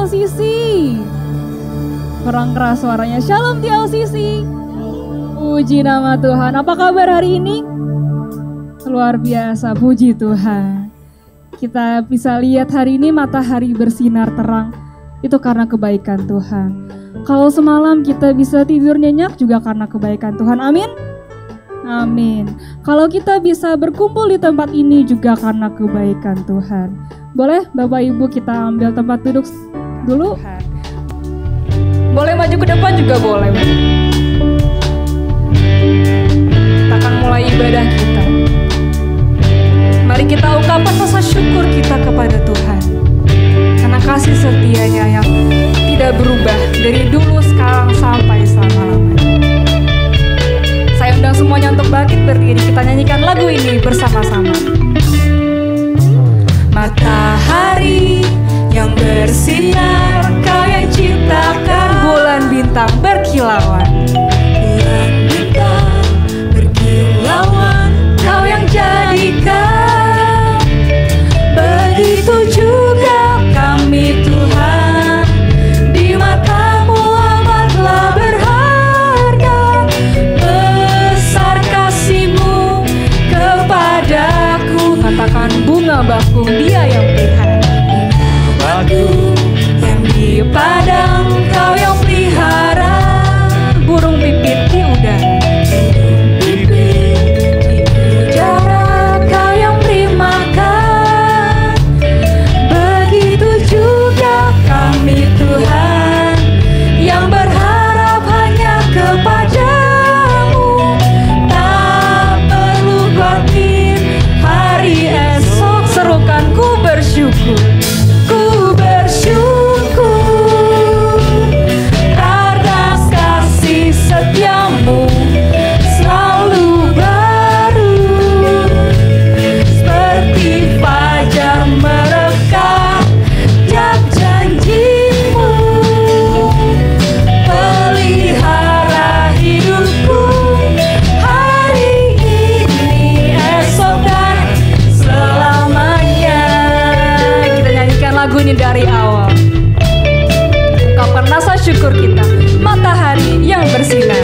TLCC. Kurang keras suaranya. Shalom TLCC. Puji nama Tuhan. Apa kabar hari ini? Luar biasa, puji Tuhan. Kita bisa lihat hari ini matahari bersinar terang. Itu karena kebaikan Tuhan. Kalau semalam kita bisa tidur nyenyak juga karena kebaikan Tuhan. Amin. Amin. Kalau kita bisa berkumpul di tempat ini juga karena kebaikan Tuhan. Boleh Bapak Ibu kita ambil tempat duduk dulu. Boleh maju ke depan juga boleh. Kita akan mulai ibadah kita. Mari kita ungkapkan rasa syukur kita kepada Tuhan. Karena kasih setianya yang tidak berubah dari dulu sekarang sampai selama-lamanya. Saya undang semuanya untuk bangkit berdiri. Kita nyanyikan lagu ini bersama-sama. Matahari yang bersinar, Kau yang ciptakan. Bulan bintang berkilauan. Bulan bintang berkilauan, Kau yang jadikan. Begitu juga kami Tuhan, di mata-Mu amatlah berharga. Besar kasih-Mu kepadaku. Katakan bunga bakung Dia yang pelihara. Bakung yang di padang, Kau yang pelihara. Burung pipit di udara. Burung pipit di udara, Kau yang beri makan. Begitu juga kami Tuhan, yang berharap hanya kepada-Mu. Tak perlu khawatir hari esok. Serukan ku bersyukur. Ku bersyukur atas kasih setia-Mu selalu baru. Seperti fajar merekah tiap janji-Mu. Pelihara hidupku hari ini, esok dan selamanya. Kita nyanyikan lagu ini dari awal. Ungkapkan rasa syukur kita. Matahari yang bersinar.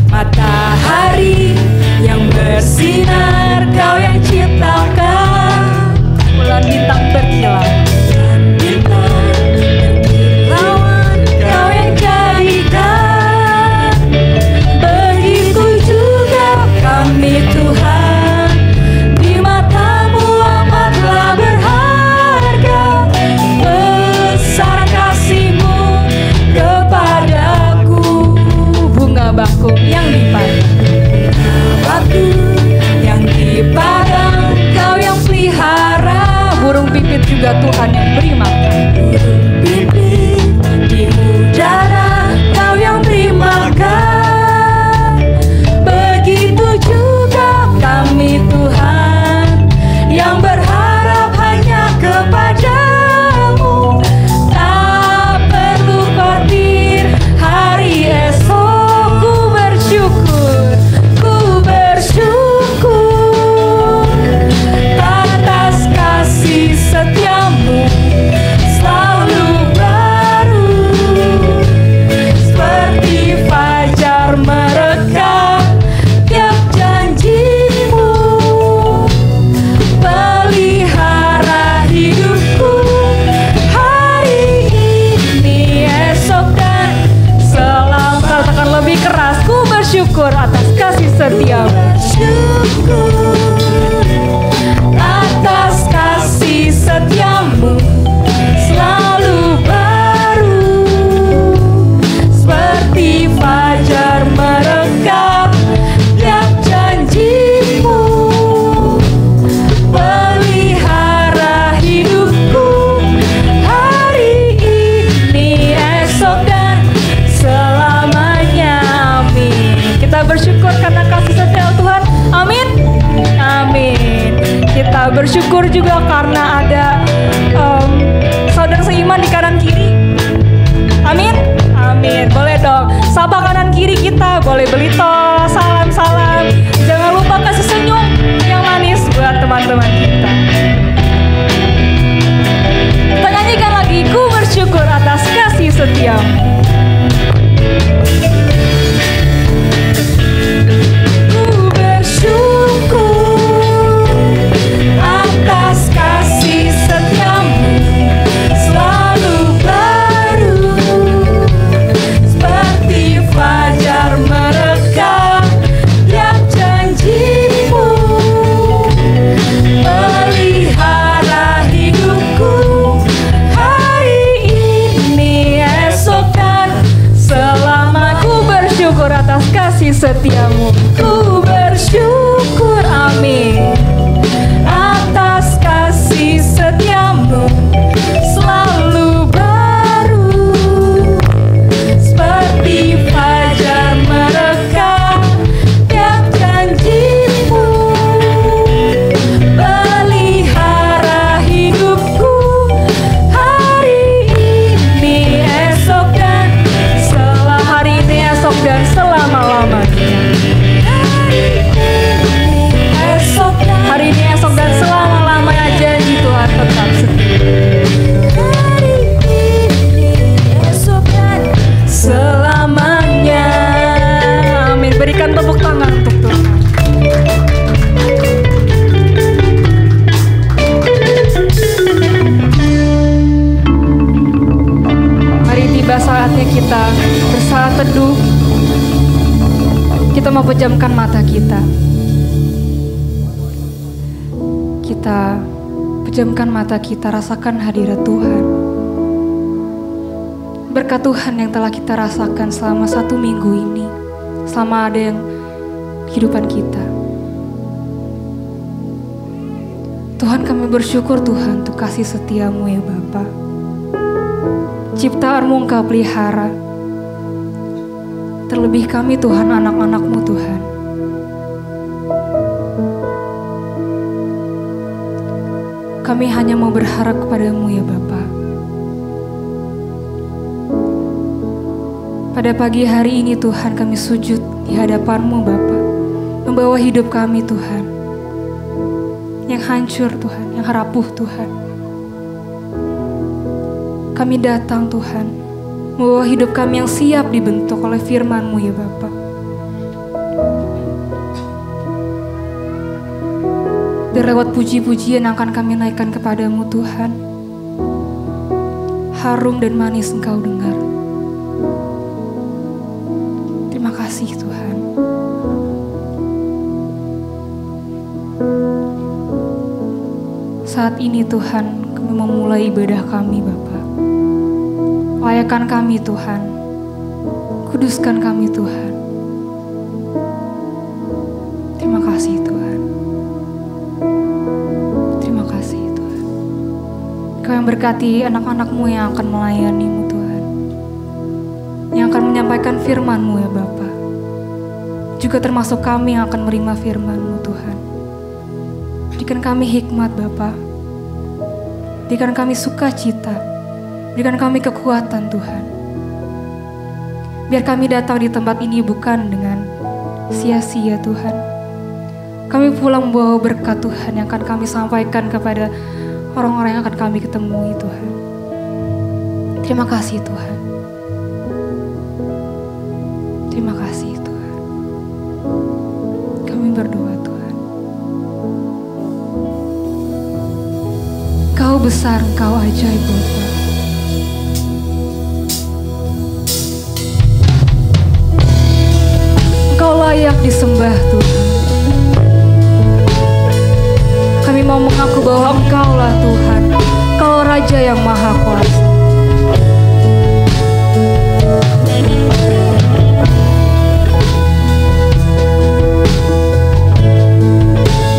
Matahari yang bersinar, Kau yang ciptakan. Bulan bintang berkilauan. Bulan bintang berkilauan, Kau yang jadikan. Begitu juga kami Tuhan, di mata-Mu amatlah berharga. Besar kasih-Mu kepadaku. Bunga bakung yang di padang. Bakung yang di padang, Kau yang pelihara. Burung pipit juga Tuhan yang beri makan. Burung pipit di udara, Kau yang beri makan. Begitu juga kami Tuhan, yang berharap hanya kepada-Mu. Tak perlu khawatir hari esok. Ku bersyukur, ku bersyukur atas kasih setia-Mu selalu baru. Seperti fajar merekah tiap janji-Mu. Pelihara hidupku hari ini, esok dan selamanya. Katakan lebih keras. Ku bersyukur atas kasih setia-Mu. Atas kasih setia-Mu selalu baru. Seperti fajar merekah tiap janji-Mu. Pelihara hidupku hari ini, esok dan selamanya. Amin. Kita bersyukur karena kasih setia Tuhan. Amin. Amin. Kita bersyukur juga karena ada saudara seiman di kanan kiri. Amin. Amin. Boleh dong sapa kanan kiri kita. Boleh belito. Salam-salam. Jangan lupa kasih senyum yang manis buat teman-teman kita. mau pejamkan mata kita. Kita pejamkan mata kita, rasakan hadirat Tuhan. Berkat Tuhan yang telah kita rasakan selama 1 minggu ini, selama ada yang kehidupan kita. Tuhan, kami bersyukur Tuhan untuk kasih setia-Mu ya Bapa. Ciptaan-Mu Engkau pelihara. Terlebih kami Tuhan, anak-anak-Mu Tuhan. Kami hanya mau berharap kepada-Mu ya Bapa. Pada pagi hari ini Tuhan, kami sujud di hadapan-Mu Bapa, membawa hidup kami Tuhan, yang hancur Tuhan, yang rapuh Tuhan. Kami datang Tuhan, membawa hidup kami yang siap dibentuk oleh firman-Mu ya Bapa. Biar lewat puji-pujian yang akan kami naikkan kepada-Mu Tuhan, harum dan manis Engkau dengar. Terima kasih Tuhan. Saat ini Tuhan, kami memulai ibadah kami Bapa. Layakan kami Tuhan, kuduskan kami Tuhan. Terima kasih Tuhan. Terima kasih Tuhan. Kau yang berkati anak-anak-Mu yang akan melayani-Mu Tuhan, yang akan menyampaikan firman-Mu ya Bapa. Juga termasuk kami yang akan menerima firman-Mu Tuhan. Berikan kami hikmat Bapa. Berikan kami sukacita. Berikan kami kekuatan Tuhan. Biar kami datang di tempat ini bukan dengan sia-sia Tuhan. Kami pulang membawa berkat Tuhan yang akan kami sampaikan kepada orang-orang yang akan kami ketemui Tuhan. Terima kasih Tuhan. Terima kasih Tuhan. Kami berdoa Tuhan. Kau besar, Kau ajaib Bapa. Engkau layak disembah Tuhan. Kami mau mengaku bahwa Engkaulah Tuhan, Engkau Raja yang Maha Kuasa.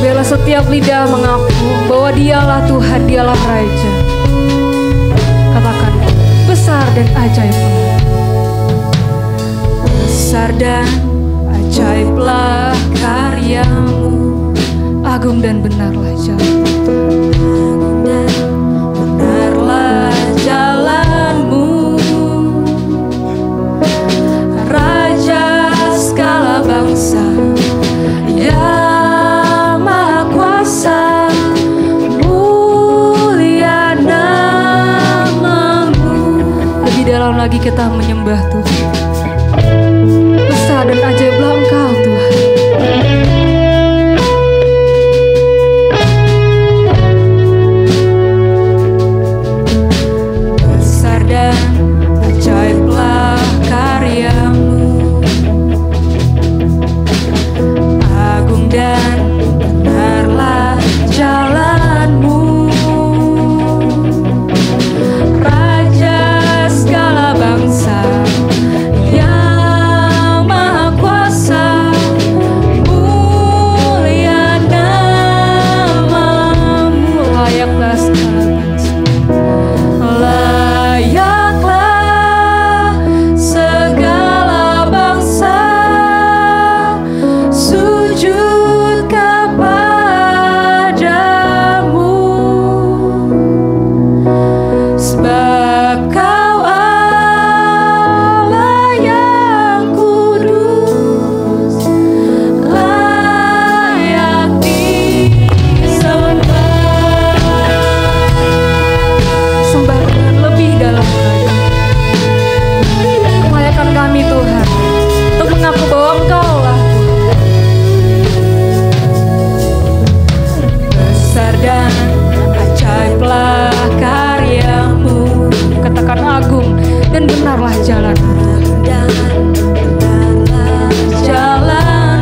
Biarlah setiap lidah mengaku bahwa Dialah Tuhan, Dialah Raja. Katakan, besar dan ajaib. Besar dan ajaiblah karya-Mu, agung dan benarlah jalan-Mu. Agung dan benarlah jalan-Mu, Raja segala bangsa yang Maha Kuasa, mulia nama-Mu. Lebih dalam lagi kita menyembah Tuhan. Besar dan ajaiblah Engkau Tuhan. Besar dan ajaiblah karya-Mu, agung dan benarlah jalan-Mu, Raja segala bangsa yang Maha Kuasa, mulia nama-Mu. Layaklah segala bangsa, layaklah segala bangsa sujud kepadamu, sebab Kau Allah yang kudus, layak disembah. Sembah Tuhan lebih dalam lagi. Layakan kami Tuhan untuk mengaku bahwa Engkaulah Tuhan. Besar dan ajaiblah karya-Mu, katakan agung dan benarlah jalan-Mu. Dan benarlah jalan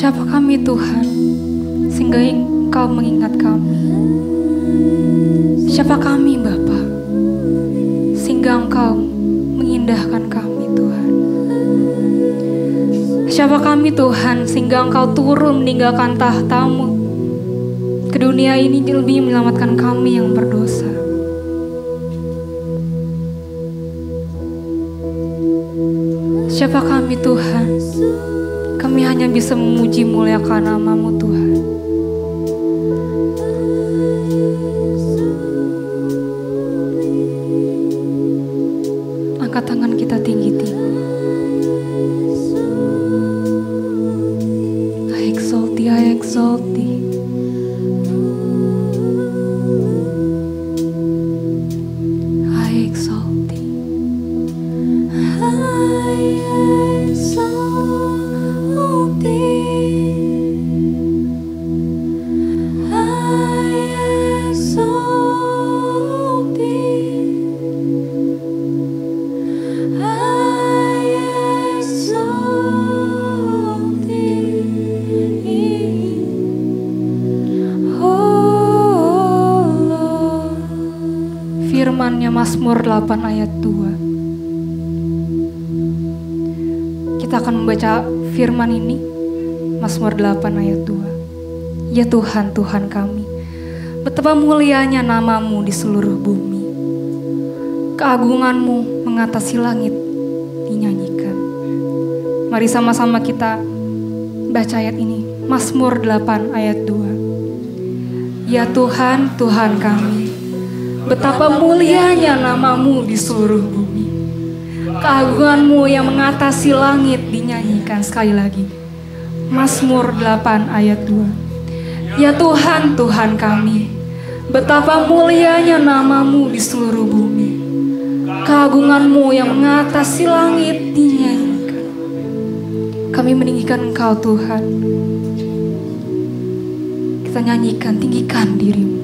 Siapa kami Tuhan, sehingga Engkau mengingat kami? Siapa kami Bapa, sehingga Engkau mengindahkan kami Tuhan? Siapa kami Tuhan, sehingga Engkau turun meninggalkan tahta-Mu ke dunia ini demi menyelamatkan kami yang berdosa? Siapa kami Tuhan? Kami hanya bisa memuji muliakan nama-Mu Tuhan. Angkat tangan kita tinggi-tinggi. I exalt Thee, I exalt Thee. I exalt Thee. Firman-Nya Mazmur 8 ayat 2. Kita akan membaca firman ini, Mazmur 8 ayat 2. Ya Tuhan, Tuhan kami, betapa mulianya nama-Mu di seluruh bumi. Keagungan-Mu mengatasi langit dinyanyikan. Mari sama-sama kita baca ayat ini, Mazmur 8 ayat 2. Ya Tuhan, Tuhan kami, betapa mulianya nama-Mu di seluruh bumi. Keagungan-Mu yang mengatasi langit dinyanyikan. Sekali lagi, Mazmur 8 ayat 2. Ya Tuhan, Tuhan kami, betapa mulianya nama-Mu di seluruh bumi. Keagungan-Mu yang mengatasi langit dinyanyikan. Kami meninggikan Engkau Tuhan. Kita nyanyikan, tinggikan diri-Mu.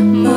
Tuhan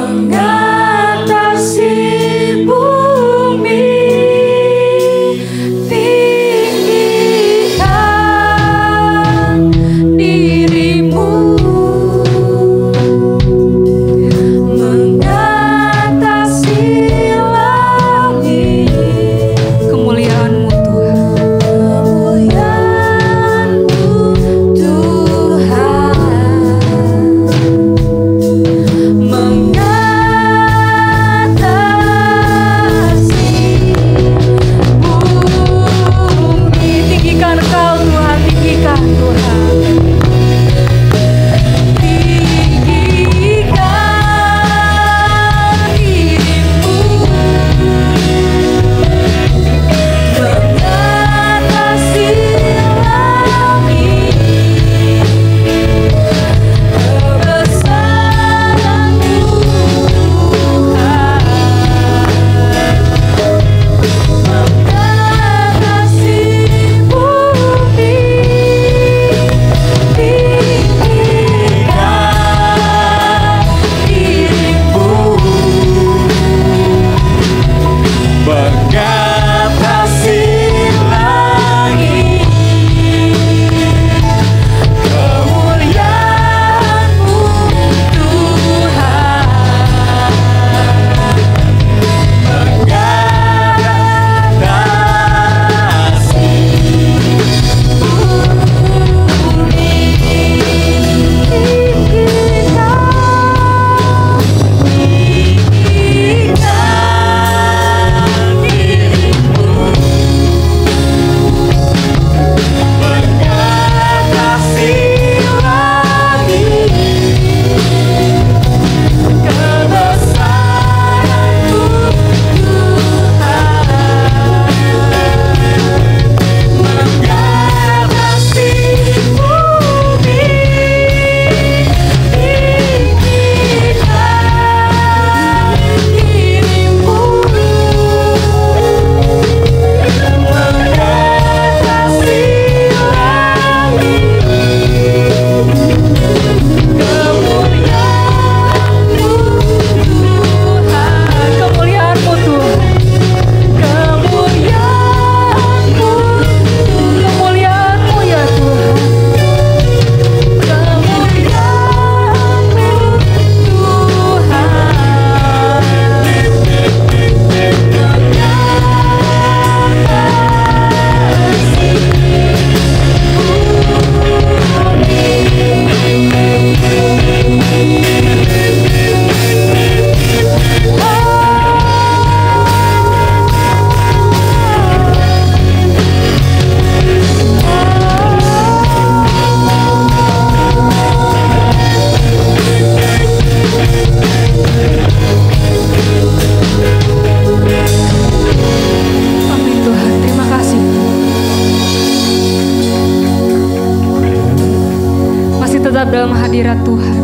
dalam hadirat Tuhan,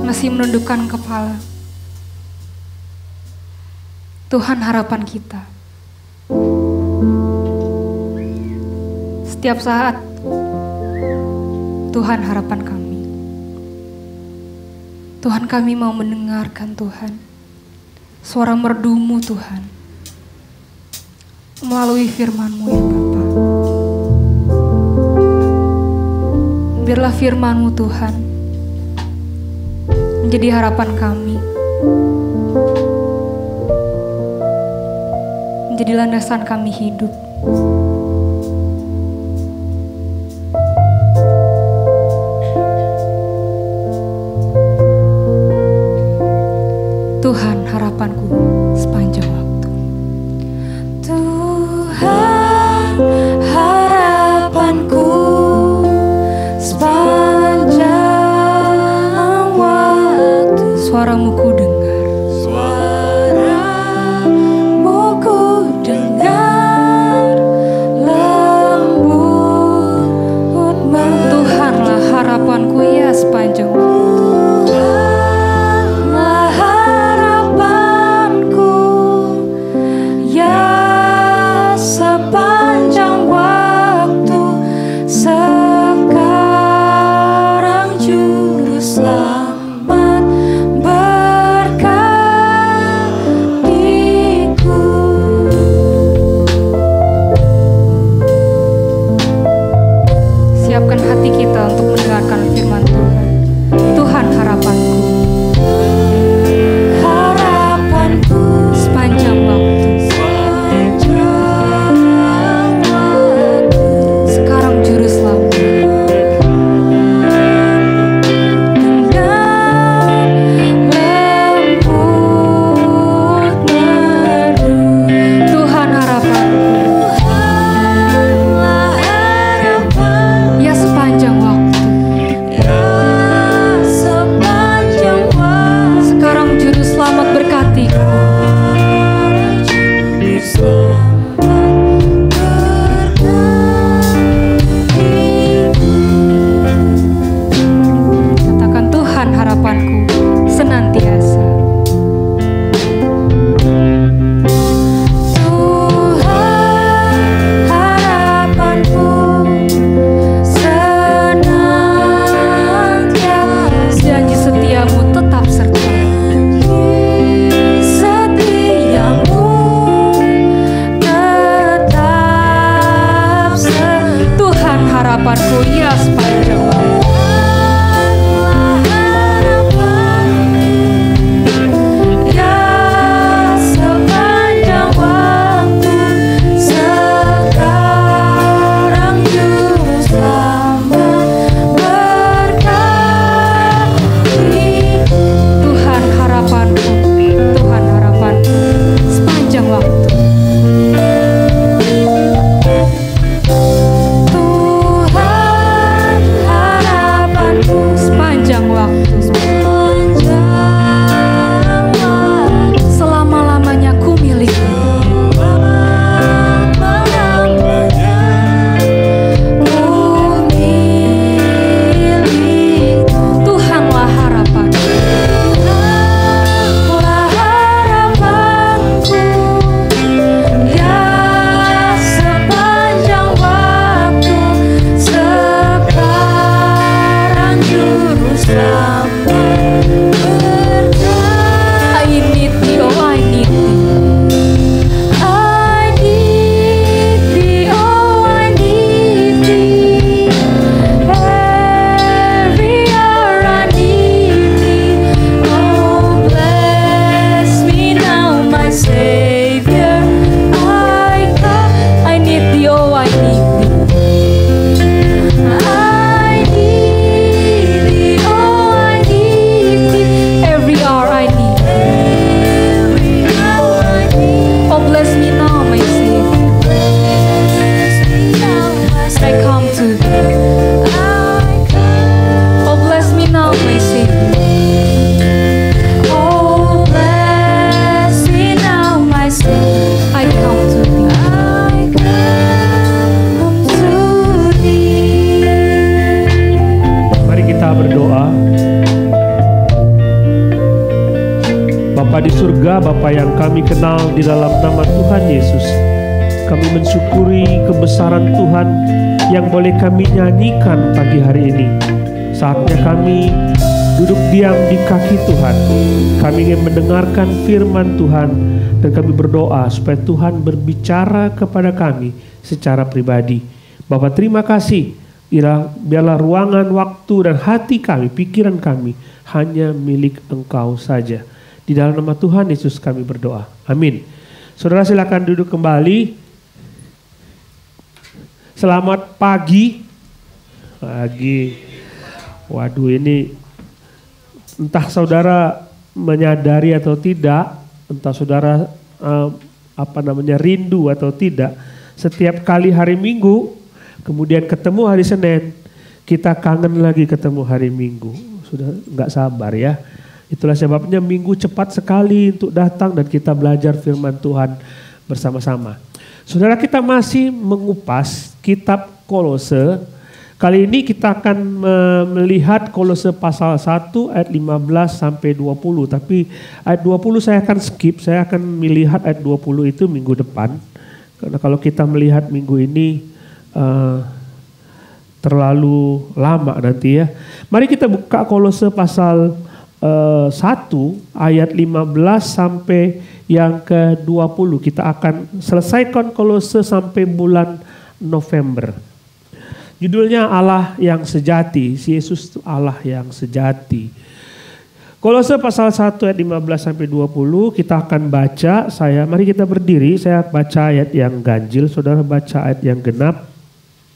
masih menundukkan kepala. Tuhan harapan kita. Setiap saat Tuhan harapan kami. Tuhan, kami mau mendengarkan Tuhan suara merdu-Mu Tuhan melalui firman-Mu ya Bapa. Biarlah firman-Mu Tuhan menjadi harapan kami, menjadi landasan kami hidup. Tuhan harapanku sepanjang waktu. Tuhan harapanku sepanjang waktu. Suara-Mu ku dengar, Suara-Mu ku dengar, Allah Bapa yang kami kenal di dalam nama Tuhan Yesus, kami mensyukuri kebesaran Tuhan yang boleh kami nyanyikan pagi hari ini. Saatnya kami duduk diam di kaki Tuhan. Kami ingin mendengarkan firman Tuhan dan kami berdoa supaya Tuhan berbicara kepada kami secara pribadi. Bapa, terima kasih. Biarlah ruangan, waktu dan hati kami, pikiran kami hanya milik Engkau saja. Di dalam nama Tuhan Yesus kami berdoa. Amin. Saudara silakan duduk kembali. Selamat pagi. Waduh, ini entah saudara menyadari atau tidak, entah saudara rindu atau tidak. Setiap kali hari Minggu, kemudian ketemu hari Senin, kita kangen lagi ketemu hari Minggu. Sudah nggak sabar ya. Itulah sebabnya Minggu cepat sekali untuk datang dan kita belajar firman Tuhan bersama-sama. Saudara, kita masih mengupas kitab Kolose. Kali ini kita akan melihat Kolose pasal 1 ayat 15 sampai 20. Tapi ayat 20 saya akan skip, saya akan melihat ayat 20 itu minggu depan. Karena kalau kita melihat minggu ini terlalu lama nanti ya. Mari kita buka Kolose pasal 1 ayat 15 sampai yang ke-20. Kita akan selesaikan Kolose sampai bulan November. Judulnya Allah yang sejati. Si Yesus itu Allah yang sejati. Kolose pasal 1 ayat 15 sampai 20 kita akan baca. Mari kita berdiri, saya baca ayat yang ganjil, saudara baca ayat yang genap.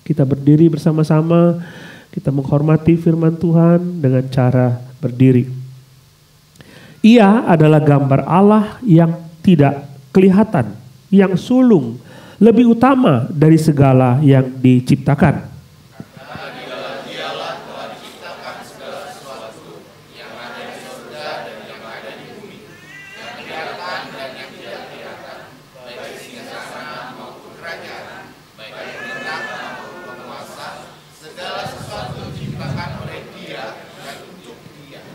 Kita berdiri bersama-sama, kita menghormati firman Tuhan dengan cara berdiri. Ia adalah gambar Allah yang tidak kelihatan, yang sulung, lebih utama dari segala yang diciptakan.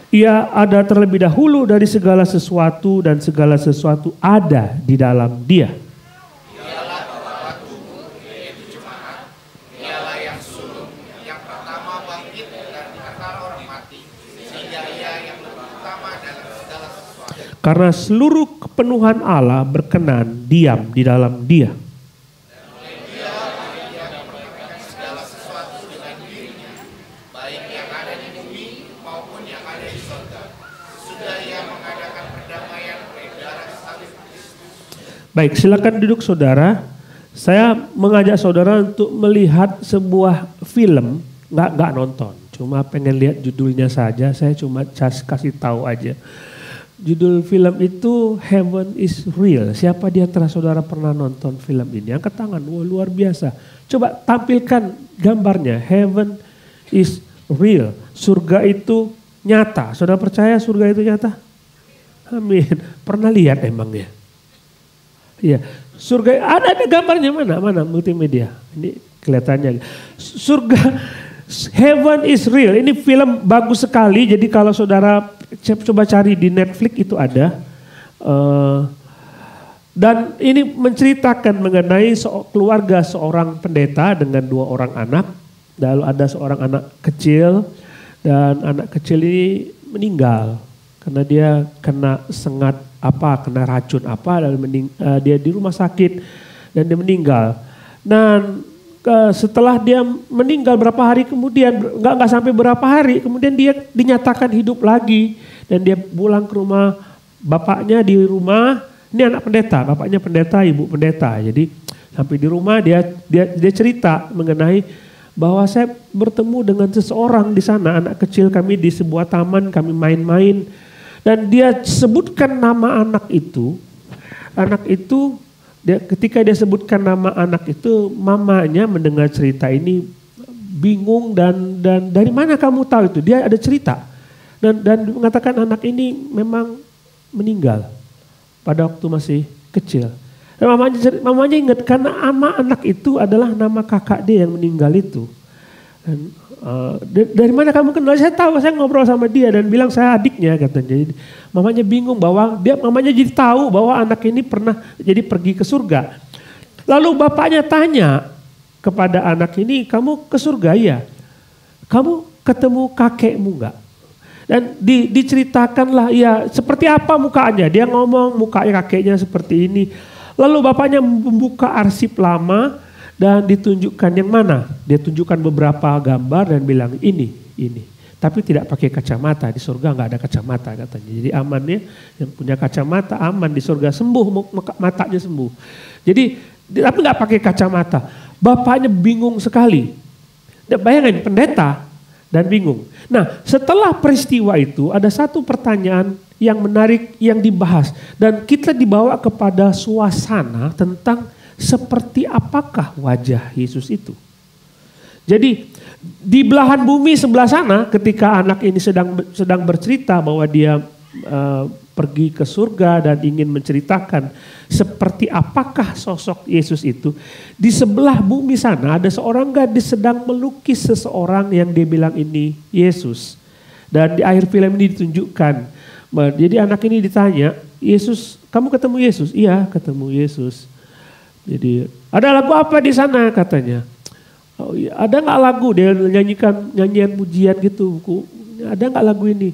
Ia ada terlebih dahulu dari segala sesuatu dan segala sesuatu ada di dalam Dia. Dialah Bapa tubuh, yaitu jemaat. Dialah yang sulung, yang pertama bangkit dari antara orang mati, sehingga Ia yang lebih utama dalam segala sesuatu. Karena seluruh kepenuhan Allah berkenan diam di dalam Dia. Baik, silakan duduk saudara. Saya mengajak saudara untuk melihat sebuah film, nggak nonton, cuma pengen lihat judulnya saja. Saya cuma kasih tahu aja. Judul film itu Heaven is Real. Siapa di antara saudara pernah nonton film ini? Angkat tangan, wah luar biasa. Coba tampilkan gambarnya. Heaven is Real. Surga itu nyata. Saudara percaya surga itu nyata? Amin. Pernah lihat emangnya? Iya, surga ada gambarnya mana multimedia. Ini kelihatannya. Surga, Heaven is Real. Ini film bagus sekali. Jadi kalau saudara coba cari di Netflix itu ada. Dan ini menceritakan mengenai keluarga seorang pendeta dengan 2 orang anak. Lalu ada seorang anak kecil dan anak kecil ini meninggal karena dia kena kena racun apa, lalu dia di rumah sakit dan dia meninggal. Dan setelah dia meninggal berapa hari kemudian, nggak sampai berapa hari kemudian dia dinyatakan hidup lagi dan dia pulang ke rumah bapaknya di rumah. Ini anak pendeta, bapaknya pendeta, ibu pendeta. Jadi sampai di rumah dia cerita mengenai bahwa saya bertemu dengan seseorang di sana, anak kecil kami di sebuah taman, kami main-main. Dan dia sebutkan nama anak itu ketika dia sebutkan nama anak itu, mamanya mendengar cerita ini bingung dan dari mana kamu tahu itu? Dia ada cerita dan mengatakan anak ini memang meninggal pada waktu masih kecil. Dan mamanya ingat karena nama anak itu adalah nama kakak dia yang meninggal itu. Dan Dari mana kamu kenal? Saya tahu, saya ngobrol sama dia dan bilang saya adiknya katanya. Jadi mamanya bingung bahwa mamanya jadi tahu bahwa anak ini pernah jadi pergi ke surga. Lalu bapaknya tanya kepada anak ini, kamu ke surga ya? Kamu ketemu kakekmu enggak? Dan diceritakanlah ya seperti apa mukanya. Dia ngomong mukanya kakeknya seperti ini. Lalu bapaknya membuka arsip lama dan ditunjukkan yang mana. Dia tunjukkan beberapa gambar dan bilang ini. Tapi tidak pakai kacamata, di surga nggak ada kacamata katanya. Jadi amannya yang punya kacamata aman di surga, sembuh matanya sembuh. Jadi tapi nggak pakai kacamata. Bapaknya bingung sekali. Bayangin pendeta dan bingung. Nah setelah peristiwa itu ada satu pertanyaan yang menarik yang dibahas. Dan kita dibawa kepada suasana tentang seperti apakah wajah Yesus itu. Jadi di belahan bumi sebelah sana ketika anak ini sedang bercerita bahwa dia pergi ke surga dan ingin menceritakan seperti apakah sosok Yesus itu. Di sebelah bumi sana ada seorang gadis sedang melukis seseorang yang dia bilang ini Yesus. Dan di akhir film ini ditunjukkan. Jadi anak ini ditanya, Yesus, kamu ketemu Yesus? Iya, ketemu Yesus. Jadi ada lagu apa di sana katanya? Oh, iya. Ada nggak lagu? Dia nyanyikan nyanyian pujian gitu. Ada nggak lagu ini?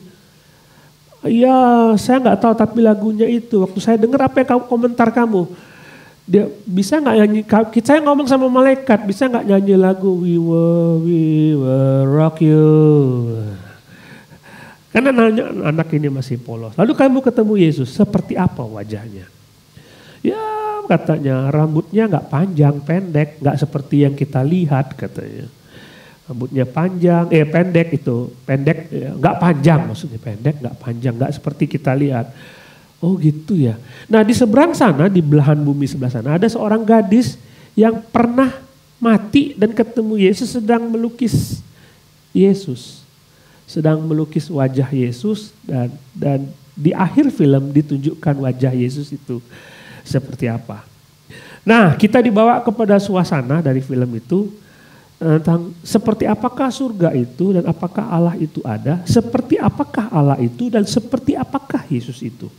Iya, saya nggak tahu tapi lagunya itu. Waktu saya dengar apa yang komentar kamu? Dia bisa nggak nyanyi? Saya ngomong sama malaikat, bisa nggak nyanyi lagu We will rock you? Karena anak ini masih polos. Lalu kamu ketemu Yesus, seperti apa wajahnya? Ya katanya rambutnya nggak panjang, pendek, nggak seperti yang kita lihat katanya. Rambutnya panjang, pendek itu, pendek nggak panjang maksudnya pendek nggak panjang, nggak seperti kita lihat. Oh gitu ya. Nah di seberang sana, di belahan bumi sebelah sana ada seorang gadis yang pernah mati dan ketemu Yesus sedang melukis Yesus. Sedang melukis wajah Yesus dan di akhir film ditunjukkan wajah Yesus itu seperti apa. Nah kita dibawa kepada suasana dari film itu tentang seperti apakah surga itu dan apakah Allah itu ada, seperti apakah Allah itu dan seperti apakah Yesus itu.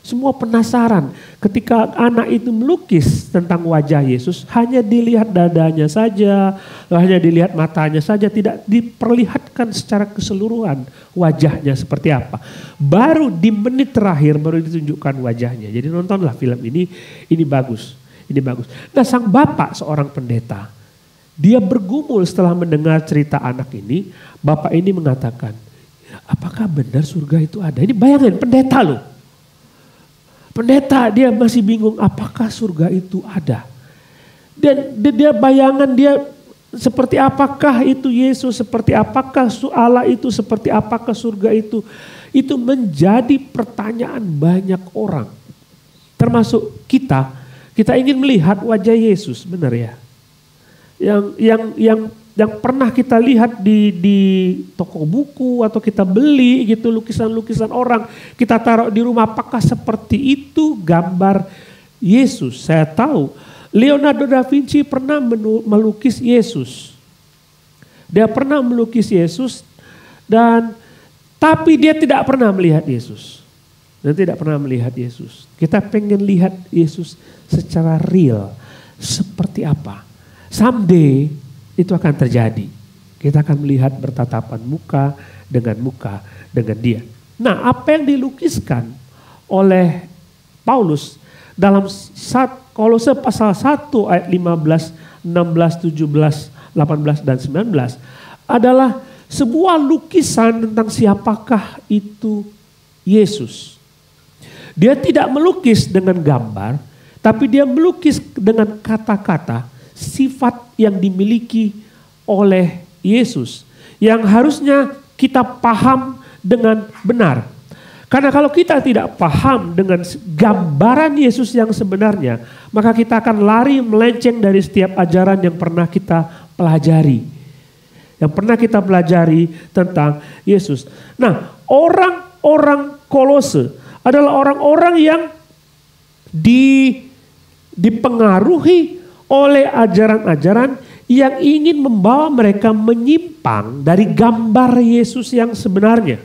Semua penasaran ketika anak itu melukis tentang wajah Yesus, hanya dilihat dadanya saja, hanya dilihat matanya saja, tidak diperlihatkan secara keseluruhan wajahnya seperti apa. Baru di menit terakhir baru ditunjukkan wajahnya. Jadi nontonlah film ini bagus. Ini bagus. Nah sang bapak seorang pendeta, dia bergumul setelah mendengar cerita anak ini. Bapak ini mengatakan, apakah benar surga itu ada? Ini bayangin pendeta loh. Pendeta dia masih bingung apakah surga itu ada. Dan dia bayangan dia seperti apakah itu Yesus, seperti apakah Allah itu, seperti apakah surga itu. Itu menjadi pertanyaan banyak orang. Termasuk kita ingin melihat wajah Yesus, benar ya? Yang pernah kita lihat di toko buku atau kita beli gitu lukisan-lukisan orang, kita taruh di rumah, apakah seperti itu gambar Yesus? Saya tahu Leonardo da Vinci pernah melukis Yesus. Dia pernah melukis Yesus tapi dia tidak pernah melihat Yesus. Dan tidak pernah melihat Yesus. Kita pengen lihat Yesus secara real seperti apa. Someday itu akan terjadi. Kita akan melihat bertatapan muka dengan dia. Nah apa yang dilukiskan oleh Paulus dalam Kolose pasal 1 ayat 15, 16, 17, 18 dan 19 adalah sebuah lukisan tentang siapakah itu Yesus. Dia tidak melukis dengan gambar, tapi dia melukis dengan kata-kata sifat yang dimiliki oleh Yesus yang harusnya kita paham dengan benar. Karena kalau kita tidak paham dengan gambaran Yesus yang sebenarnya, maka kita akan lari melenceng dari setiap ajaran yang pernah kita pelajari. Yang pernah kita pelajari tentang Yesus. Nah, orang-orang Kolose adalah orang-orang yang dipengaruhi oleh ajaran-ajaran yang ingin membawa mereka menyimpang dari gambar Yesus yang sebenarnya.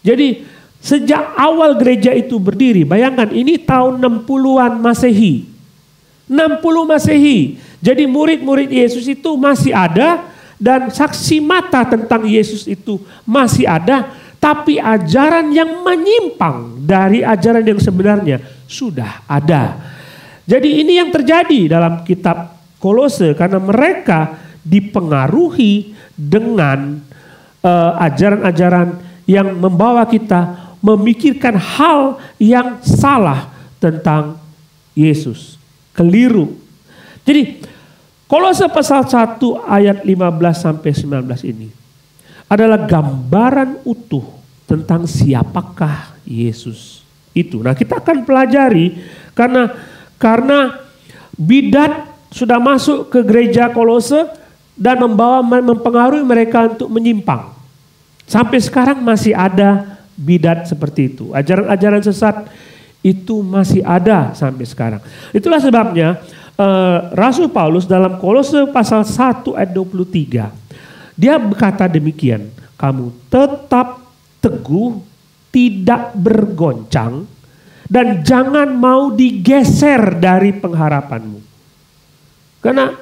Jadi sejak awal gereja itu berdiri, bayangkan ini tahun 60-an Masehi. 60 Masehi. Jadi murid-murid Yesus itu masih ada dan saksi mata tentang Yesus itu masih ada, tapi ajaran yang menyimpang dari ajaran yang sebenarnya sudah ada. Jadi ini yang terjadi dalam kitab Kolose karena mereka dipengaruhi dengan ajaran-ajaran yang membawa kita memikirkan hal yang salah tentang Yesus. Keliru. Jadi Kolose pasal 1 ayat 15 sampai 19 ini adalah gambaran utuh tentang siapakah Yesus itu. Nah, kita akan pelajari karena bidat sudah masuk ke gereja Kolose dan mempengaruhi mereka untuk menyimpang. Sampai sekarang masih ada bidat seperti itu. Ajaran-ajaran sesat itu masih ada sampai sekarang. Itulah sebabnya Rasul Paulus dalam Kolose pasal 1 ayat 23. Dia berkata demikian. Kamu tetap teguh, tidak bergoncang, dan jangan mau digeser dari pengharapanmu. Karena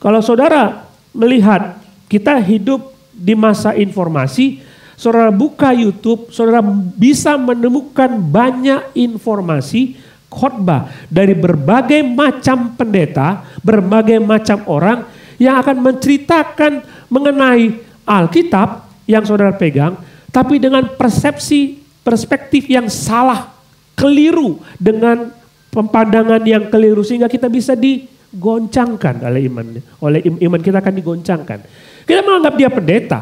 kalau saudara melihat kita hidup di masa informasi, saudara buka YouTube, saudara bisa menemukan banyak informasi khotbah dari berbagai macam pendeta, berbagai macam orang yang akan menceritakan mengenai Alkitab yang saudara pegang, tapi dengan perspektif yang salah, keliru, dengan pandangan yang keliru sehingga kita bisa digoncangkan oleh iman kita akan digoncangkan. Kita menganggap dia pendeta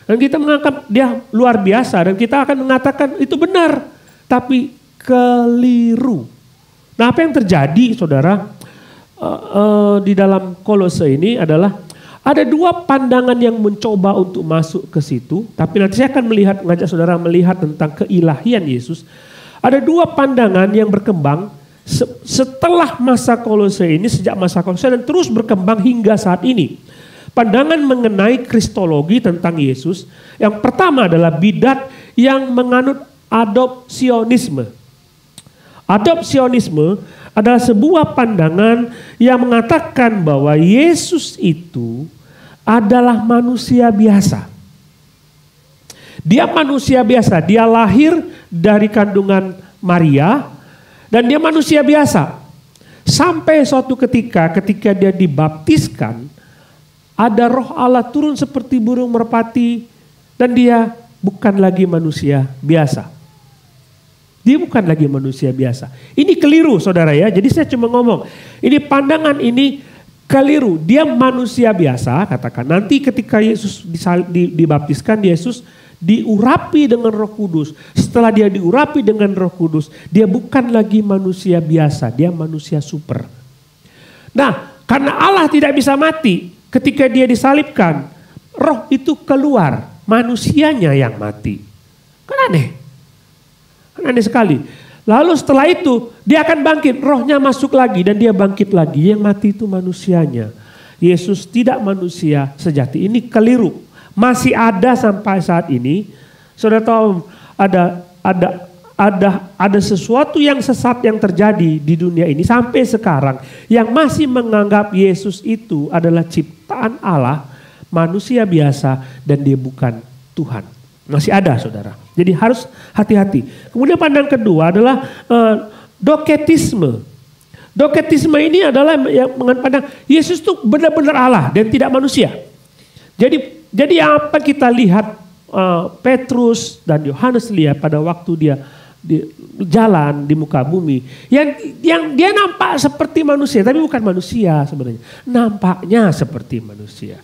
dan kita menganggap dia luar biasa dan kita akan mengatakan itu benar, tapi keliru. Nah, apa yang terjadi saudara di dalam Kolose ini adalah ada dua pandangan yang mencoba untuk masuk ke situ, tapi nanti saya akan mengajak saudara melihat tentang keilahian Yesus. Ada dua pandangan yang berkembang setelah masa Kolose ini, sejak masa Kolose dan terus berkembang hingga saat ini. Pandangan mengenai kristologi tentang Yesus. Yang pertama adalah bidat yang menganut adopsionisme. Adopsionisme adalah sebuah pandangan yang mengatakan bahwa Yesus itu adalah manusia biasa. Dia manusia biasa, dia lahir dari kandungan Maria dan dia manusia biasa. Sampai suatu ketika dia dibaptiskan, ada roh Allah turun seperti burung merpati dan dia bukan lagi manusia biasa. Dia bukan lagi manusia biasa. Ini keliru saudara ya. Jadi saya cuma ngomong. Ini pandangan ini keliru. Dia manusia biasa katakan. Nanti ketika Yesus dibaptiskan, Yesus diurapi dengan Roh Kudus. Setelah dia diurapi dengan Roh Kudus, dia bukan lagi manusia biasa. Dia manusia super. Nah, karena Allah tidak bisa mati ketika dia disalibkan, roh itu keluar. Manusianya yang mati. Kan aneh. Aneh sekali. Lalu setelah itu dia akan bangkit, rohnya masuk lagi dan dia bangkit lagi. Yang mati itu manusianya. Yesus tidak manusia sejati. Ini keliru. Masih ada sampai saat ini. Saudara tahu ada sesuatu yang sesat yang terjadi di dunia ini sampai sekarang yang masih menganggap Yesus itu adalah ciptaan Allah, manusia biasa dan dia bukan Tuhan. Masih ada saudara. Jadi harus hati-hati. Kemudian pandangan kedua adalah doketisme. Doketisme ini adalah yang mengandung Yesus itu benar-benar Allah dan tidak manusia. Jadi apa kita lihat Petrus dan Yohanes lihat pada waktu dia jalan di muka bumi, yang dia nampak seperti manusia tapi bukan manusia sebenarnya. Nampaknya seperti manusia.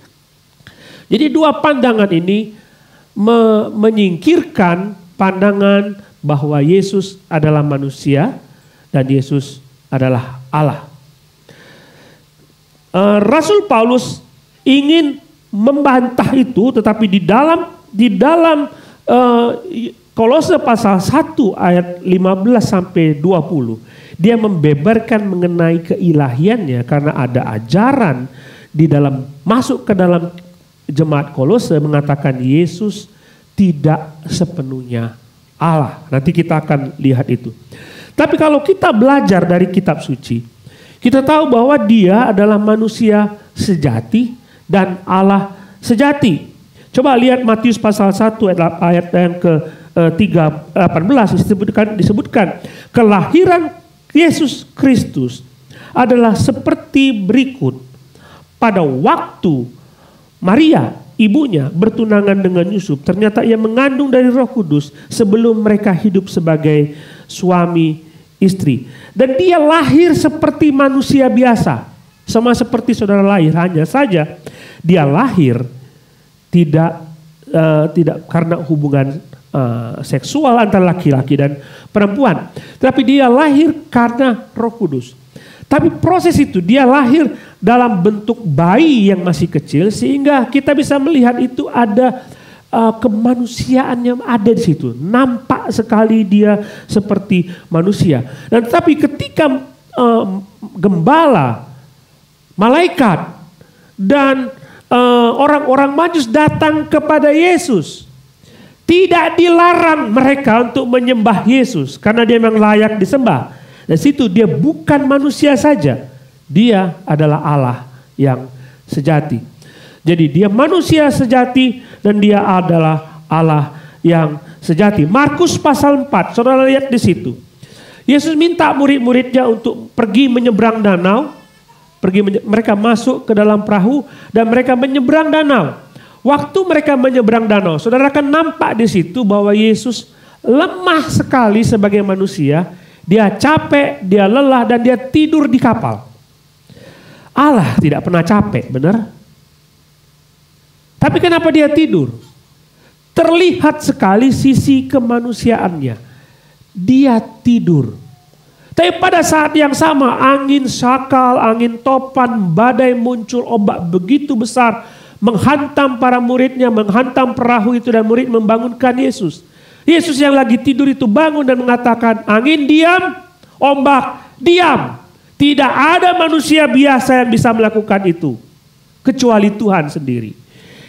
Jadi dua pandangan ini menyingkirkan pandangan bahwa Yesus adalah manusia dan Yesus adalah Allah. Rasul Paulus ingin membantah itu, tetapi di dalam Kolose pasal 1 ayat 15 sampai 20 dia membeberkan mengenai keilahiannya karena ada ajaran di dalam masuk ke dalam jemaat Kolose mengatakan Yesus tidak sepenuhnya Allah. Nanti kita akan lihat itu. Tapi kalau kita belajar dari kitab suci, kita tahu bahwa dia adalah manusia sejati dan Allah sejati. Coba lihat Matius pasal 1 ayat yang ke-18 disebutkan kelahiran Yesus Kristus adalah seperti berikut. Pada waktu Maria, ibunya, bertunangan dengan Yusuf, ternyata ia mengandung dari Roh Kudus sebelum mereka hidup sebagai suami istri. Dan dia lahir seperti manusia biasa, sama seperti saudara lahir, hanya saja dia lahir tidak karena hubungan seksual antara laki-laki dan perempuan, tapi dia lahir karena Roh Kudus. Tapi proses itu dia lahir dalam bentuk bayi yang masih kecil sehingga kita bisa melihat itu ada kemanusiaan yang ada di situ. Nampak sekali dia seperti manusia. Dan tapi ketika gembala, malaikat dan orang-orang Majus datang kepada Yesus, tidak dilarang mereka untuk menyembah Yesus karena dia memang layak disembah. Dari situ dia bukan manusia saja, dia adalah Allah yang sejati. Jadi dia manusia sejati dan dia adalah Allah yang sejati. Markus pasal 4, saudara lihat di situ. Yesus minta murid-muridnya untuk pergi menyeberang danau. Mereka masuk ke dalam perahu dan mereka menyeberang danau. Waktu mereka menyeberang danau, saudara akan nampak di situ bahwa Yesus lemah sekali sebagai manusia. Dia capek, dia lelah, dan dia tidur di kapal. Allah tidak pernah capek, benar? Tapi kenapa dia tidur? Terlihat sekali sisi kemanusiaannya. Dia tidur. Tapi pada saat yang sama angin sakal, angin topan, badai muncul, ombak begitu besar menghantam para muridnya, menghantam perahu itu dan murid membangunkan Yesus. Yesus yang lagi tidur itu bangun dan mengatakan, angin diam, ombak diam. Tidak ada manusia biasa yang bisa melakukan itu. Kecuali Tuhan sendiri.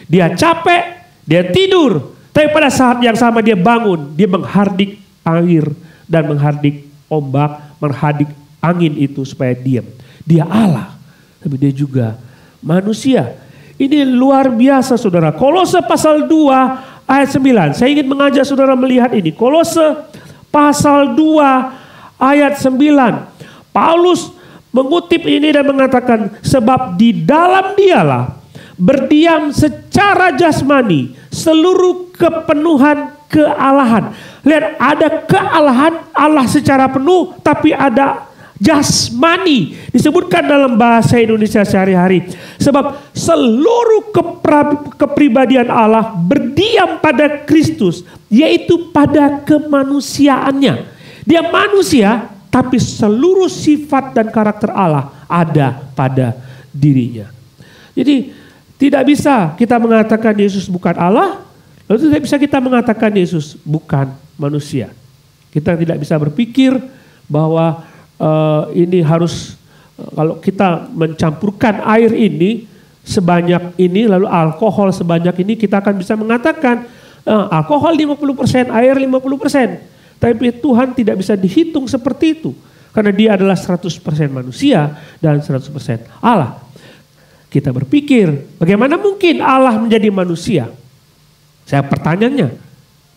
Dia capek, dia tidur. Tapi pada saat yang sama dia bangun. Dia menghardik air dan menghardik ombak, menghardik angin itu supaya diam. Dia Allah, tapi dia juga manusia. Ini luar biasa saudara. Kolose pasal 2 ayat 9. Saya ingin mengajak saudara melihat ini. Kolose pasal 2 ayat 9. Paulus mengutip ini dan mengatakan, sebab di dalam dialah berdiam secara jasmani seluruh kepenuhan kealahan. Lihat, ada kealahan Allah secara penuh, tapi ada jasmani. Disebutkan dalam bahasa Indonesia sehari-hari. Sebab seluruh kepribadian Allah berdiam pada Kristus, yaitu pada kemanusiaannya. Dia manusia, tapi seluruh sifat dan karakter Allah ada pada dirinya. Jadi tidak bisa kita mengatakan Yesus bukan Allah, lalu tidak bisa kita mengatakan Yesus bukan manusia. Kita tidak bisa berpikir bahwa ini harus, kalau kita mencampurkan air ini sebanyak ini lalu alkohol sebanyak ini, kita akan bisa mengatakan alkohol 50%, air 50%. Tapi Tuhan tidak bisa dihitung seperti itu. Karena dia adalah 100% manusia dan 100% Allah. Kita berpikir, bagaimana mungkin Allah menjadi manusia? Saya pertanyaannya,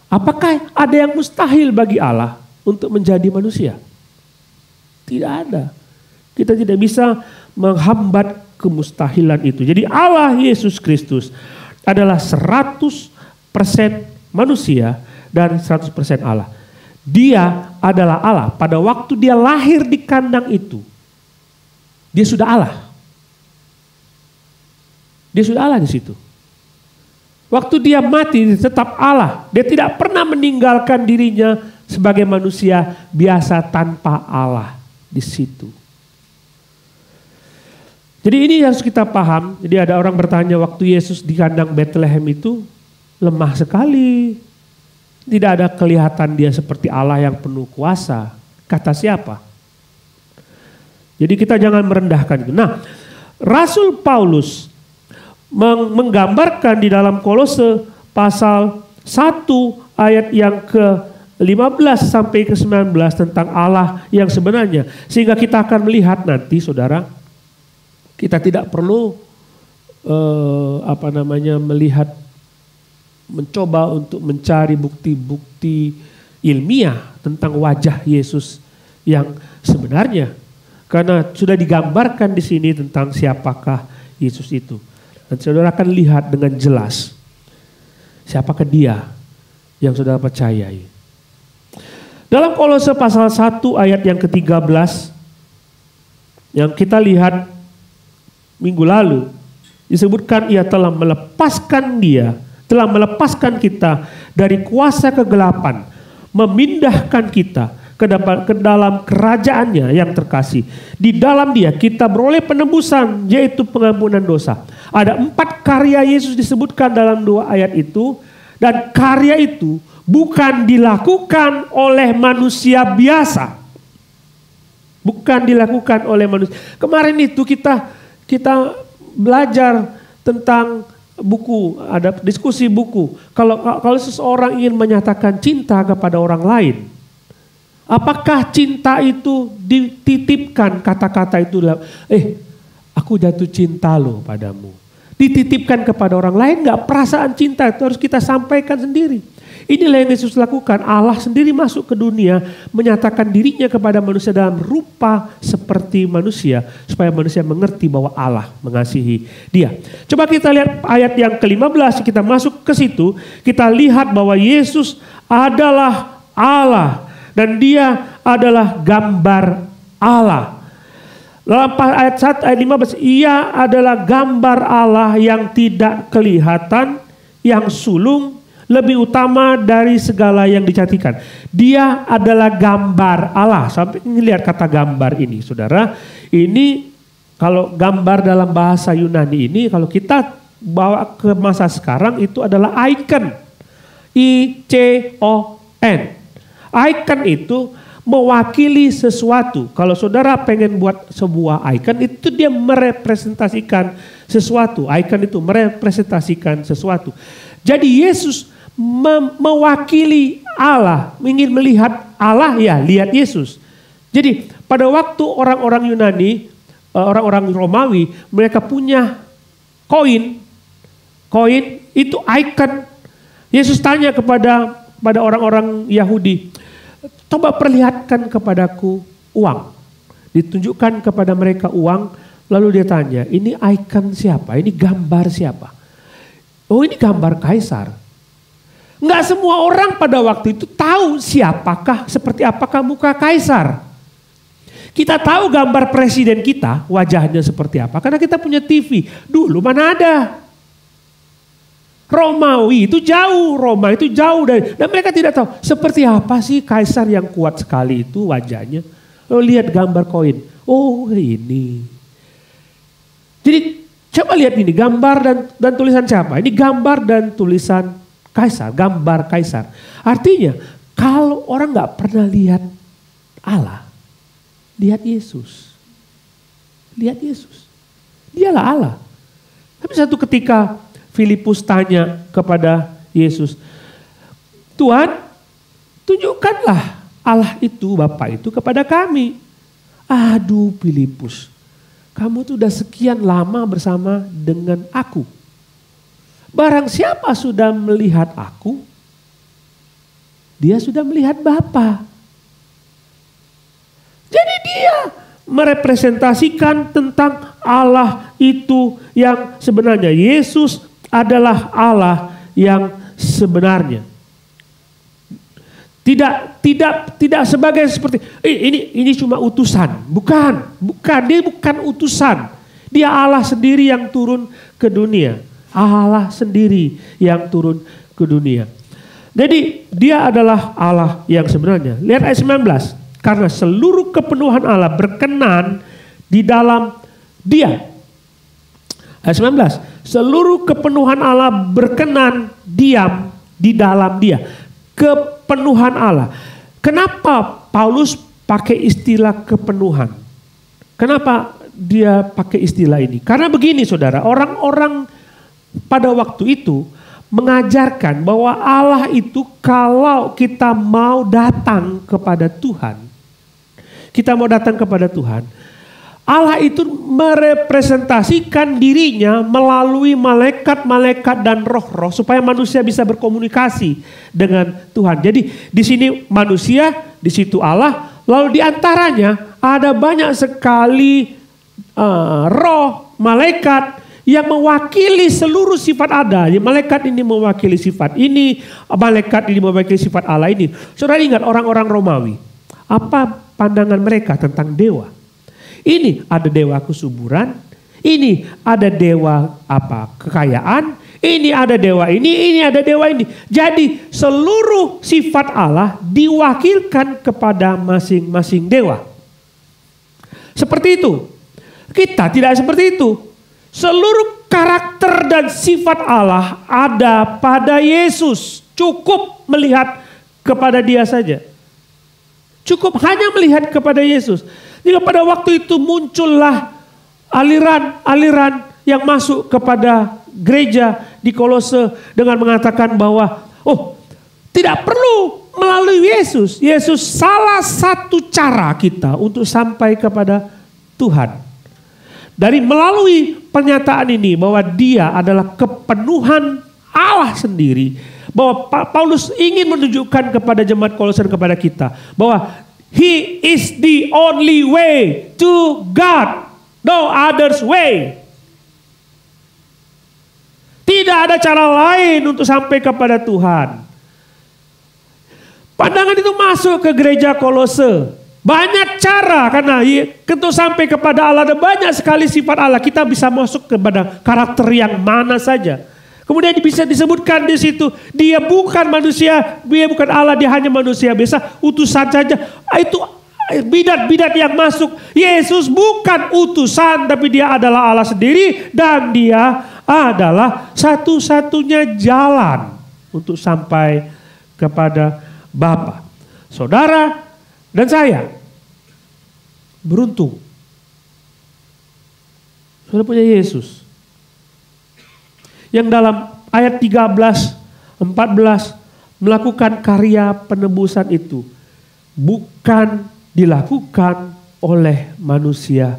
apakah ada yang mustahil bagi Allah untuk menjadi manusia? Tidak ada. Kita tidak bisa menghambat kemustahilan itu. Jadi Allah Yesus Kristus adalah 100% manusia dan 100% Allah. Dia adalah Allah. Pada waktu dia lahir di kandang itu, dia sudah Allah. Dia sudah Allah di situ. Waktu dia mati tetap Allah. Dia tidak pernah meninggalkan dirinya sebagai manusia biasa tanpa Allah di situ. Jadi ini harus kita paham. Jadi ada orang bertanya, waktu Yesus di kandang Bethlehem itu lemah sekali. Tidak ada kelihatan dia seperti Allah yang penuh kuasa. Kata siapa? Jadi kita jangan merendahkan itu. Nah, Rasul Paulus menggambarkan di dalam Kolose pasal 1 ayat yang ke-15 sampai ke-19 tentang Allah yang sebenarnya. Sehingga kita akan melihat nanti saudara, kita tidak perlu melihat, mencoba untuk mencari bukti-bukti ilmiah tentang wajah Yesus yang sebenarnya. Karena sudah digambarkan di sini tentang siapakah Yesus itu. Dan saudara akan lihat dengan jelas siapakah dia yang saudara percayai. Dalam Kolose pasal 1 ayat yang ke-13 yang kita lihat minggu lalu, disebutkan ia telah melepaskan kita dari kuasa kegelapan, memindahkan kita ke dalam kerajaannya yang terkasih. Di dalam dia kita beroleh penebusan, yaitu pengampunan dosa. Ada 4 karya Yesus disebutkan dalam 2 ayat itu. Dan karya itu bukan dilakukan oleh manusia biasa. Bukan dilakukan oleh manusia. Kemarin itu kita belajar tentang buku, ada diskusi buku. Kalau seseorang ingin menyatakan cinta kepada orang lain, apakah cinta itu dititipkan kata-kata itu aku jatuh cinta loh padamu. Dititipkan kepada orang lain, nggak? Perasaan cinta itu harus kita sampaikan sendiri. Inilah yang Yesus lakukan. Allah sendiri masuk ke dunia, menyatakan dirinya kepada manusia dalam rupa seperti manusia, supaya manusia mengerti bahwa Allah mengasihi dia. Coba kita lihat ayat yang ke-15, kita masuk ke situ, kita lihat bahwa Yesus adalah Allah dan dia adalah gambar Allah. Dalam ayat 1 ayat 15, ia adalah gambar Allah yang tidak kelihatan, yang sulung, lebih utama dari segala yang dicantikan. Dia adalah gambar Allah. Sampai lihat kata gambar ini, saudara. Ini kalau gambar dalam bahasa Yunani ini, kalau kita bawa ke masa sekarang itu adalah icon. I-C-O-N. Icon itu mewakili sesuatu. Kalau saudara pengen buat sebuah icon, itu dia merepresentasikan sesuatu. Icon itu merepresentasikan sesuatu. Jadi Yesus mewakili Allah, ingin melihat Allah, ya lihat Yesus. Jadi pada waktu orang-orang Yunani, orang-orang Romawi, mereka punya koin itu icon. Yesus tanya kepada orang-orang Yahudi, coba perlihatkan kepadaku uang. Ditunjukkan kepada mereka uang, lalu dia tanya, ini icon siapa? Ini gambar siapa? Oh, ini gambar kaisar. Enggak semua orang pada waktu itu tahu siapakah, seperti apakah muka kaisar. Kita tahu gambar presiden kita, wajahnya seperti apa, karena kita punya TV. Dulu mana ada? Romawi itu jauh, Roma itu jauh dari, dan mereka tidak tahu seperti apa sih kaisar yang kuat sekali itu wajahnya. Lalu lihat gambar koin, oh ini. Jadi coba lihat ini gambar dan tulisan siapa? Ini gambar dan tulisan kaisar, gambar kaisar. Artinya kalau orang nggak pernah lihat Allah, lihat Yesus. Lihat Yesus. Dialah Allah. Tapi satu ketika Filipus tanya kepada Yesus, Tuhan, tunjukkanlah Allah itu, Bapa itu kepada kami. Aduh Filipus, kamu tuh udah sekian lama bersama dengan aku. Barang siapa sudah melihat aku, dia sudah melihat Bapa. Jadi dia merepresentasikan tentang Allah itu yang sebenarnya. Yesus adalah Allah yang sebenarnya. Tidak sebagai seperti ini cuma utusan. Bukan, dia bukan utusan. Dia Allah sendiri yang turun ke dunia. Allah sendiri yang turun ke dunia. Jadi dia adalah Allah yang sebenarnya. Lihat ayat 19. Karena seluruh kepenuhan Allah berkenan di dalam dia. Ayat 19. Seluruh kepenuhan Allah berkenan diam di dalam dia. Kepenuhan Allah. Kenapa Paulus pakai istilah kepenuhan? Kenapa dia pakai istilah ini? Karena begini saudara, orang-orang pada waktu itu mengajarkan bahwa Allah itu kalau kita mau datang kepada Tuhan, Allah itu merepresentasikan dirinya melalui malaikat-malaikat dan roh-roh supaya manusia bisa berkomunikasi dengan Tuhan. Jadi di sini manusia, di situ Allah, lalu di antaranya ada banyak sekali roh, malaikat yang mewakili seluruh sifat ada. Malaikat ini mewakili sifat ini, malaikat ini mewakili sifat Allah ini. Saudara ingat orang-orang Romawi, apa pandangan mereka tentang dewa? Ini ada dewa kesuburan, ini ada dewa kekayaan, ini ada dewa ini ada dewa ini. Jadi seluruh sifat Allah diwakilkan kepada masing-masing dewa. Seperti itu. Kita tidak seperti itu. Seluruh karakter dan sifat Allah ada pada Yesus. Cukup melihat kepada Dia saja. Cukup hanya melihat kepada Yesus. Jadi pada waktu itu muncullah aliran-aliran yang masuk kepada gereja di Kolose dengan mengatakan bahwa tidak perlu melalui Yesus. Yesus salah satu cara kita untuk sampai kepada Tuhan. Dari melalui pernyataan ini bahwa Dia adalah kepenuhan Allah sendiri. Bahwa Paulus ingin menunjukkan kepada jemaat Kolose dan kepada kita bahwa He is the only way to God. No other's way. Tidak ada cara lain untuk sampai kepada Tuhan. Pandangan itu masuk ke gereja Kolose. Banyak cara karena untuk sampai kepada Allah ada banyak sekali sifat Allah. Kita bisa masuk kepada karakter yang mana saja. Kemudian bisa disebutkan di situ Dia bukan manusia, Dia bukan Allah, Dia hanya manusia biasa, utusan saja. Itu bidat-bidat yang masuk. Yesus bukan utusan, tapi Dia adalah Allah sendiri dan Dia adalah satu-satunya jalan untuk sampai kepada Bapa. Saudara dan saya beruntung. Saudara punya Yesus. Yang dalam ayat 13, 14 melakukan karya penebusan itu. Bukan dilakukan oleh manusia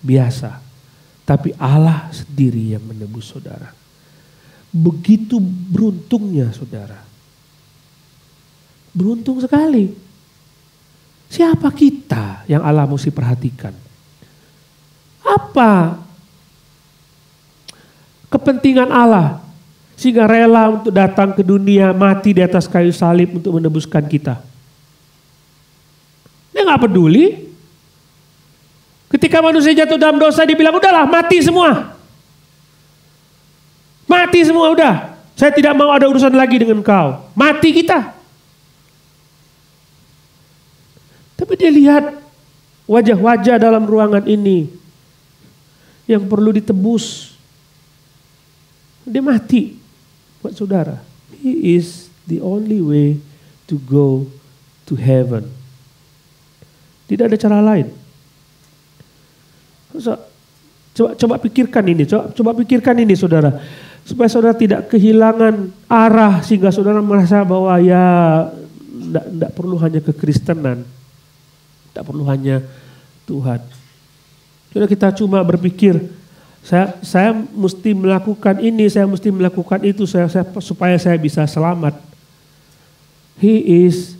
biasa. Tapi Allah sendiri yang menebus saudara. Begitu beruntungnya saudara. Beruntung sekali. Siapa kita yang Allah mesti perhatikan? Apa kepentingan Allah sehingga rela untuk datang ke dunia, mati di atas kayu salib untuk menebuskan kita? Dia gak peduli. Ketika manusia jatuh dalam dosa, dia bilang udahlah mati semua. Mati semua udah. Saya tidak mau ada urusan lagi dengan kau. Mati kita. Tapi dia lihat wajah-wajah dalam ruangan ini yang perlu ditebus. Dia mati buat saudara. He is the only way to go to heaven. Tidak ada cara lain. Coba pikirkan ini, coba pikirkan ini saudara. Supaya saudara tidak kehilangan arah sehingga saudara merasa bahwa ya tidak perlu hanya kekristenan. Tidak perlu hanya Tuhan. Jadi kita cuma berpikir, saya mesti melakukan ini, saya mesti melakukan itu, supaya saya bisa selamat. He is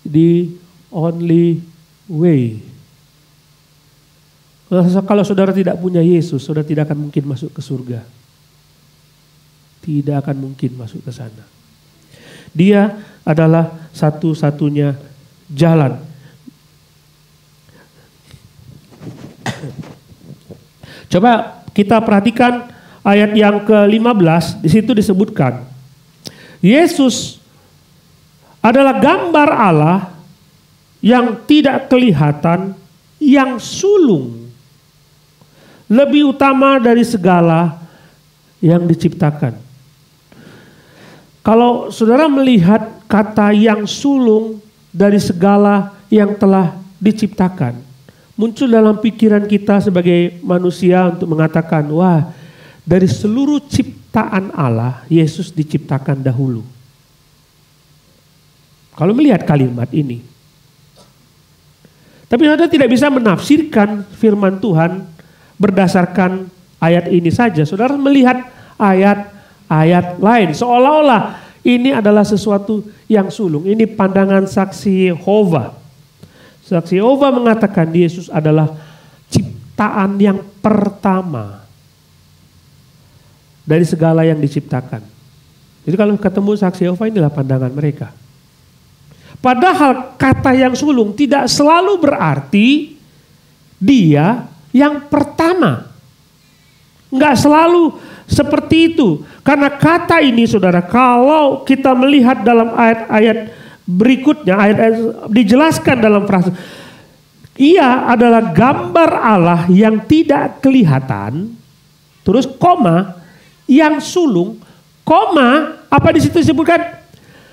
the only way. Kalau saudara tidak punya Yesus, saudara tidak akan mungkin masuk ke surga. Tidak akan mungkin masuk ke sana. Dia adalah satu-satunya jalan. Coba kita perhatikan ayat yang ke-15, di situ disebutkan Yesus adalah gambar Allah yang tidak kelihatan, yang sulung, lebih utama dari segala yang diciptakan. Kalau saudara melihat kata yang sulung dari segala yang telah diciptakan, muncul dalam pikiran kita sebagai manusia untuk mengatakan, wah, dari seluruh ciptaan Allah, Yesus diciptakan dahulu. Kalau melihat kalimat ini. Tapi saudara tidak bisa menafsirkan firman Tuhan berdasarkan ayat ini saja. Saudara melihat ayat-ayat lain. Seolah-olah ini adalah sesuatu yang sulung. Ini pandangan saksi Yehova. Saksi Yehova mengatakan Yesus adalah ciptaan yang pertama dari segala yang diciptakan. Jadi kalau ketemu saksi Yehova, inilah pandangan mereka. Padahal kata yang sulung tidak selalu berarti dia yang pertama. Enggak selalu seperti itu. Karena kata ini saudara, kalau kita melihat dalam ayat-ayat berikutnya, ayat-ayat dijelaskan dalam frase, ia adalah gambar Allah yang tidak kelihatan, terus koma, yang sulung, koma, apa di situ disebutkan?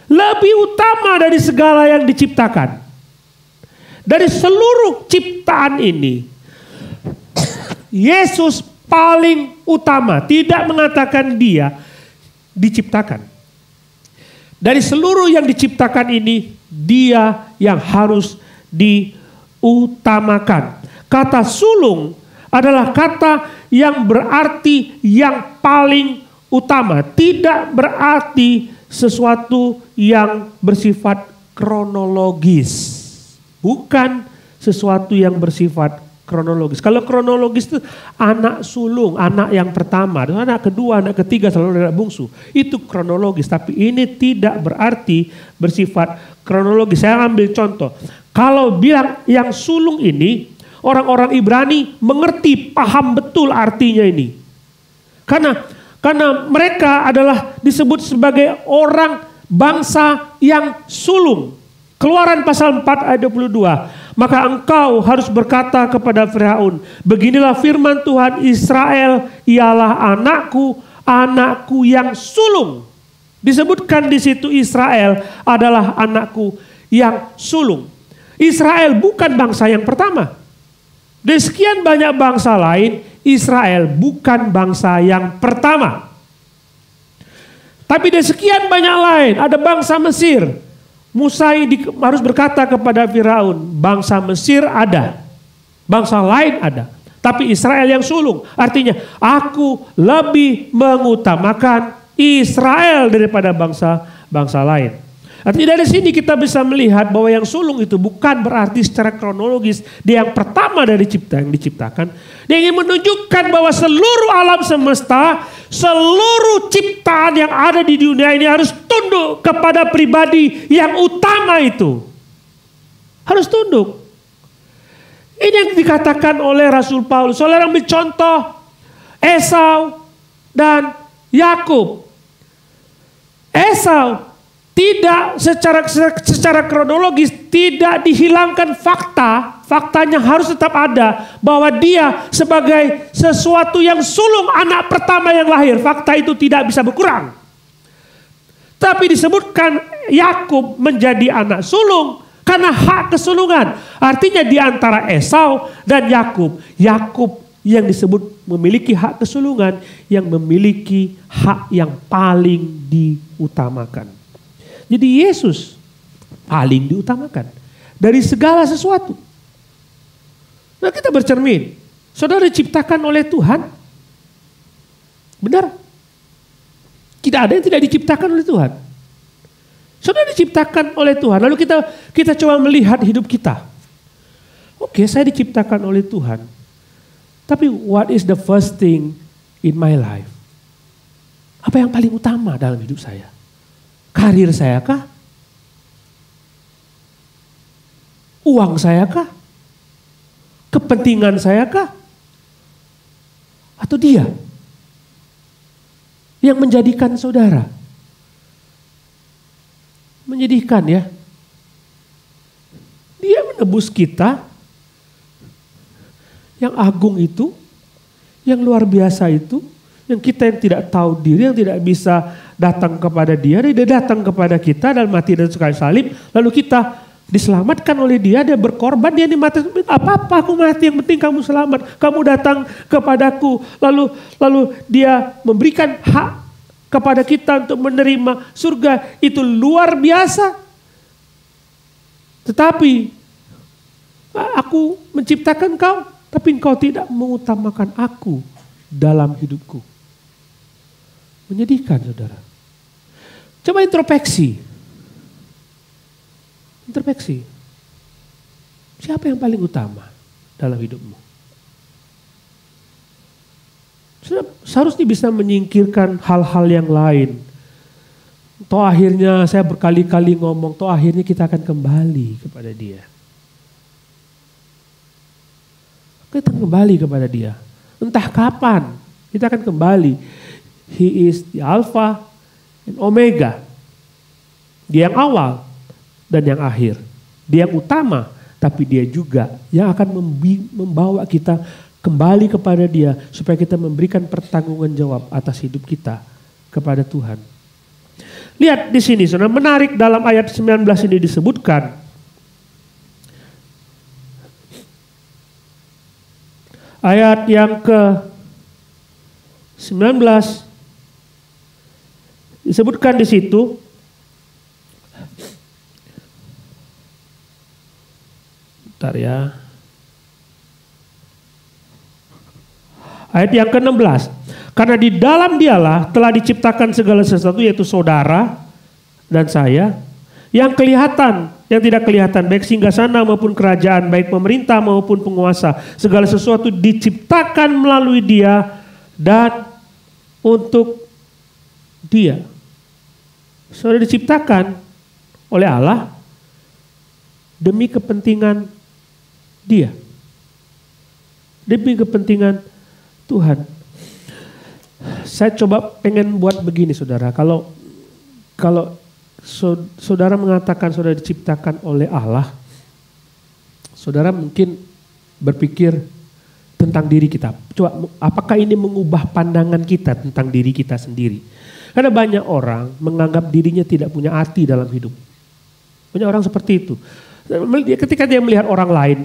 Lebih utama dari segala yang diciptakan. Dari seluruh ciptaan ini, Yesus paling utama. Tidak mengatakan dia diciptakan. Dari seluruh yang diciptakan ini, dia yang harus diutamakan. Kata sulung adalah kata yang berarti yang paling utama. Tidak berarti sesuatu yang bersifat kronologis. Bukan sesuatu yang bersifat kronologis. Kalau kronologis itu anak sulung, anak yang pertama, anak kedua, anak ketiga, selalu anak bungsu. Itu kronologis, tapi ini tidak berarti bersifat kronologis. Saya ambil contoh. Kalau bilang yang sulung ini, orang-orang Ibrani mengerti, paham betul artinya ini. Karena mereka adalah disebut sebagai orang bangsa yang sulung. Keluaran pasal 4 ayat 22. Maka engkau harus berkata kepada Firaun, beginilah firman Tuhan Israel, ialah anakku, anakku yang sulung. Disebutkan di situ Israel adalah anakku yang sulung. Israel bukan bangsa yang pertama. Dari sekian banyak bangsa lain, Israel bukan bangsa yang pertama. Tapi dari sekian banyak lain, ada bangsa Mesir. Musa harus berkata kepada Firaun, bangsa Mesir ada, bangsa lain ada. Tapi Israel yang sulung. Artinya, aku lebih mengutamakan Israel daripada bangsa lain. Artinya dari sini kita bisa melihat bahwa yang sulung itu bukan berarti secara kronologis dia yang pertama dari yang diciptakan. Dia ingin menunjukkan bahwa seluruh alam semesta, seluruh ciptaan yang ada di dunia ini harus tunduk kepada pribadi yang utama itu. Harus tunduk. Ini yang dikatakan oleh Rasul Paulus. Saudara ambil contoh Esau dan Yakub. Esau tidak secara kronologis tidak dihilangkan faktanya harus tetap ada bahwa dia sebagai sesuatu yang sulung, anak pertama yang lahir, fakta itu tidak bisa berkurang. Tapi disebutkan Yakub menjadi anak sulung karena hak kesulungan. Artinya di antara Esau dan Yakub, Yakub yang disebut memiliki hak kesulungan, yang memiliki hak yang paling diutamakan. Jadi Yesus paling diutamakan dari segala sesuatu. Nah, kita bercermin. Saudara diciptakan oleh Tuhan. Benar? Tidak ada yang tidak diciptakan oleh Tuhan. Saudara diciptakan oleh Tuhan. Lalu kita coba melihat hidup kita. Oke, saya diciptakan oleh Tuhan. Tapi what is the first thing in my life? Apa yang paling utama dalam hidup saya? Karir saya kah? Uang saya kah? Kepentingan saya kah? Atau dia yang menjadikan saudara? Menyedihkan ya. Dia menebus kita yang agung itu, yang luar biasa itu, yang kita yang tidak tahu diri, yang tidak bisa datang kepada dia datang kepada kita dan mati dan sekali salib, lalu kita diselamatkan oleh dia berkorban, dia mati. Apa-apa aku mati, yang penting kamu selamat. Kamu datang kepadaku. Lalu dia memberikan hak kepada kita untuk menerima surga. Itu luar biasa. Tetapi aku menciptakan kau, tapi engkau tidak mengutamakan aku dalam hidupku. Menyedihkan, saudara. Coba introspeksi. Introspeksi. Siapa yang paling utama dalam hidupmu? Seharusnya bisa menyingkirkan hal-hal yang lain. Toh akhirnya saya berkali-kali ngomong, toh akhirnya kita akan kembali kepada dia. Kita kembali kepada dia. Entah kapan kita akan kembali. He is the Alpha and Omega. Dia yang awal dan yang akhir. Dia yang utama, tapi dia juga yang akan membawa kita kembali kepada dia supaya kita memberikan pertanggungan jawab atas hidup kita kepada Tuhan. Lihat di sini, saudara, menarik dalam ayat 19 ini disebutkan ayat yang ke-19 disebutkan di situ. Bentar ya. Ayat yang ke-16. Karena di dalam dialah telah diciptakan segala sesuatu, yaitu saudara dan saya, yang kelihatan, yang tidak kelihatan, baik singgasana maupun kerajaan, baik pemerintah maupun penguasa. Segala sesuatu diciptakan melalui dia dan untuk dia. Sudah diciptakan oleh Allah demi kepentingan dia. Demi kepentingan Tuhan. Saya coba pengen buat begini, saudara. Kalau saudara mengatakan saudara diciptakan oleh Allah, saudara mungkin berpikir tentang diri kita. Coba, apakah ini mengubah pandangan kita tentang diri kita sendiri? Karena banyak orang menganggap dirinya tidak punya arti dalam hidup. Banyak orang seperti itu. Ketika dia melihat orang lain,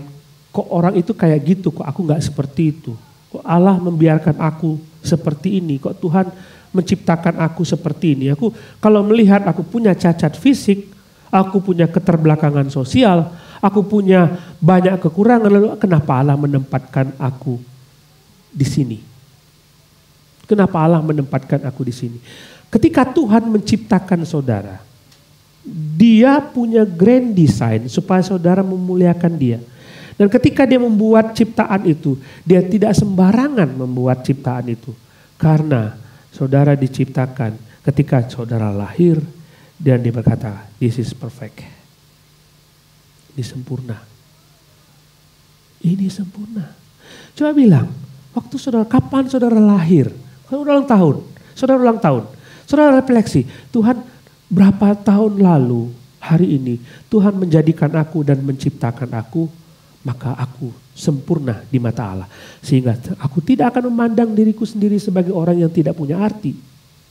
kok orang itu kayak gitu, kok aku gak seperti itu. Kok Allah membiarkan aku seperti ini, kok Tuhan menciptakan aku seperti ini. Aku kalau melihat aku punya cacat fisik, aku punya keterbelakangan sosial, aku punya banyak kekurangan, lalu kenapa Allah menempatkan aku di sini? Kenapa Allah menempatkan aku di sini? Ketika Tuhan menciptakan saudara, dia punya grand design supaya saudara memuliakan dia. Dan ketika dia membuat ciptaan itu, dia tidak sembarangan membuat ciptaan itu. Karena saudara diciptakan ketika saudara lahir dan dia berkata, this is perfect. Ini sempurna. Ini sempurna. Coba bilang, waktu saudara, kapan saudara lahir? Saudara ulang tahun. Saudara ulang tahun. Saudara refleksi, Tuhan berapa tahun lalu hari ini Tuhan menjadikan aku dan menciptakan aku, maka aku sempurna di mata Allah. Sehingga aku tidak akan memandang diriku sendiri sebagai orang yang tidak punya arti.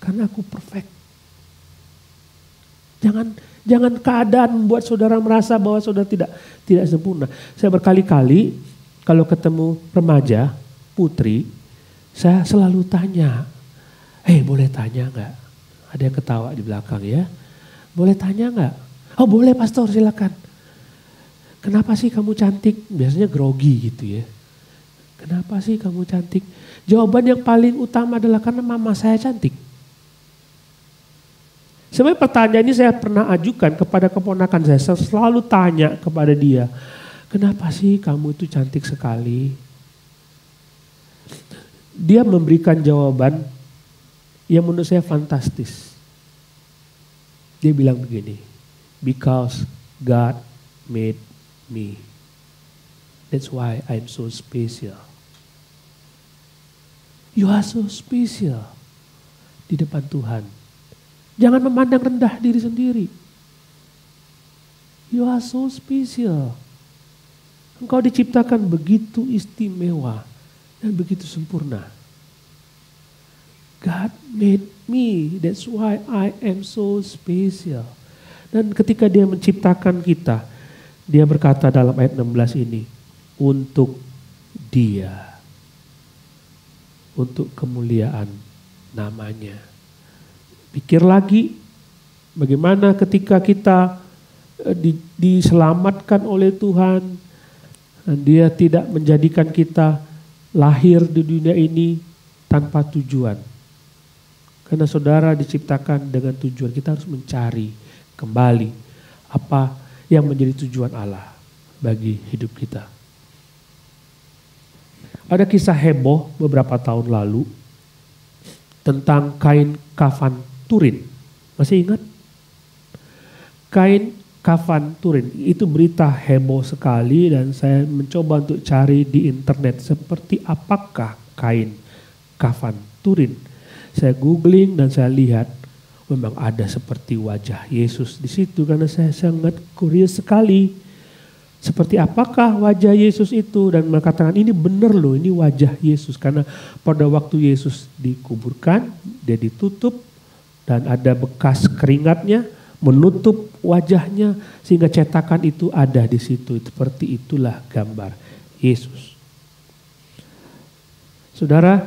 Karena aku perfect. Jangan keadaan membuat saudara merasa bahwa saudara tidak sempurna. Saya berkali-kali kalau ketemu remaja, putri, saya selalu tanya, boleh tanya enggak? Ada yang ketawa di belakang ya. Boleh tanya enggak? Oh boleh pastor, silakan. Kenapa sih kamu cantik? Biasanya grogi gitu ya. Kenapa sih kamu cantik? Jawaban yang paling utama adalah karena mama saya cantik. Sebenarnya pertanyaan ini saya pernah ajukan kepada keponakan saya. Saya selalu tanya kepada dia, kenapa sih kamu itu cantik sekali? Dia memberikan jawaban yang menurut saya fantastis. Dia bilang begini, because God made me. That's why I'm so special. You are so special di depan Tuhan. Jangan memandang rendah diri sendiri. You are so special. Engkau diciptakan begitu istimewa dan begitu sempurna. God made me, that's why I am so special. Dan ketika dia menciptakan kita, Dia berkata dalam ayat 16 ini, untuk Dia, untuk kemuliaan namanya. Pikir lagi bagaimana ketika kita diselamatkan oleh Tuhan, dan Dia tidak menjadikan kita lahir di dunia ini tanpa tujuan. Karena saudara diciptakan dengan tujuan. Kita harus mencari kembali apa yang menjadi tujuan Allah bagi hidup kita. Ada kisah heboh beberapa tahun lalu tentang kain kafan Turin. Masih ingat? Kain kafan Turin, itu berita heboh sekali dan saya mencoba untuk cari di internet seperti apakah kain kafan Turin. Saya googling dan saya lihat memang ada seperti wajah Yesus di situ karena saya sangat curious sekali. Seperti apakah wajah Yesus itu, dan mengatakan ini benar loh, ini wajah Yesus. Karena pada waktu Yesus dikuburkan, dia ditutup dan ada bekas keringatnya menutup wajahnya sehingga cetakan itu ada di situ. Seperti itulah gambar Yesus. Saudara,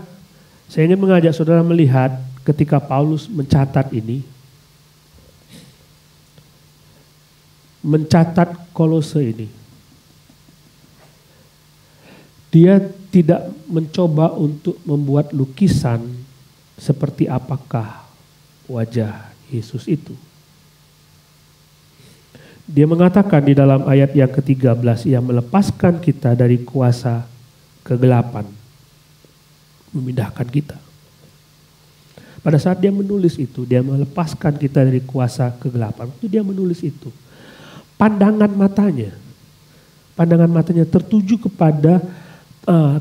saya ingin mengajak saudara melihat ketika Paulus mencatat ini, mencatat Kolose ini. Dia tidak mencoba untuk membuat lukisan seperti apakah wajah Yesus itu. Dia mengatakan di dalam ayat yang ke-13, ia melepaskan kita dari kuasa kegelapan, memindahkan kita. Pada saat dia menulis itu, dia melepaskan kita dari kuasa kegelapan. Itu dia menulis itu. Pandangan matanya tertuju kepada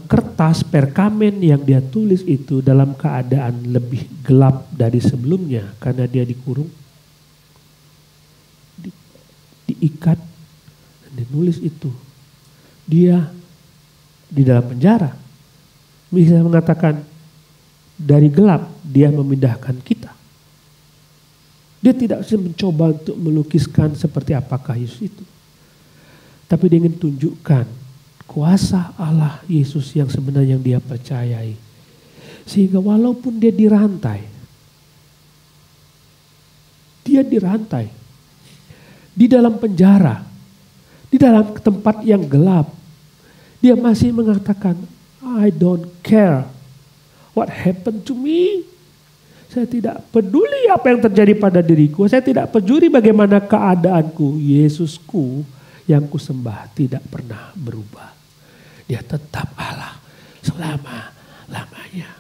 kertas perkamen yang dia tulis itu dalam keadaan lebih gelap dari sebelumnya karena dia dikurung, diikat, dan dia nulis itu. Dia di dalam penjara. Bisa mengatakan dari gelap dia memindahkan kita. Dia tidak mencoba untuk melukiskan seperti apakah Yesus itu. Tapi dia ingin tunjukkan kuasa Allah Yesus yang sebenarnya yang dia percayai. Sehingga walaupun dia dirantai, di dalam penjara, di dalam tempat yang gelap, dia masih mengatakan, I don't care what happened to me. Saya tidak peduli apa yang terjadi pada diriku. Saya tidak peduli bagaimana keadaanku. Yesusku yang kusembah tidak pernah berubah. Dia tetap Allah selama-lamanya.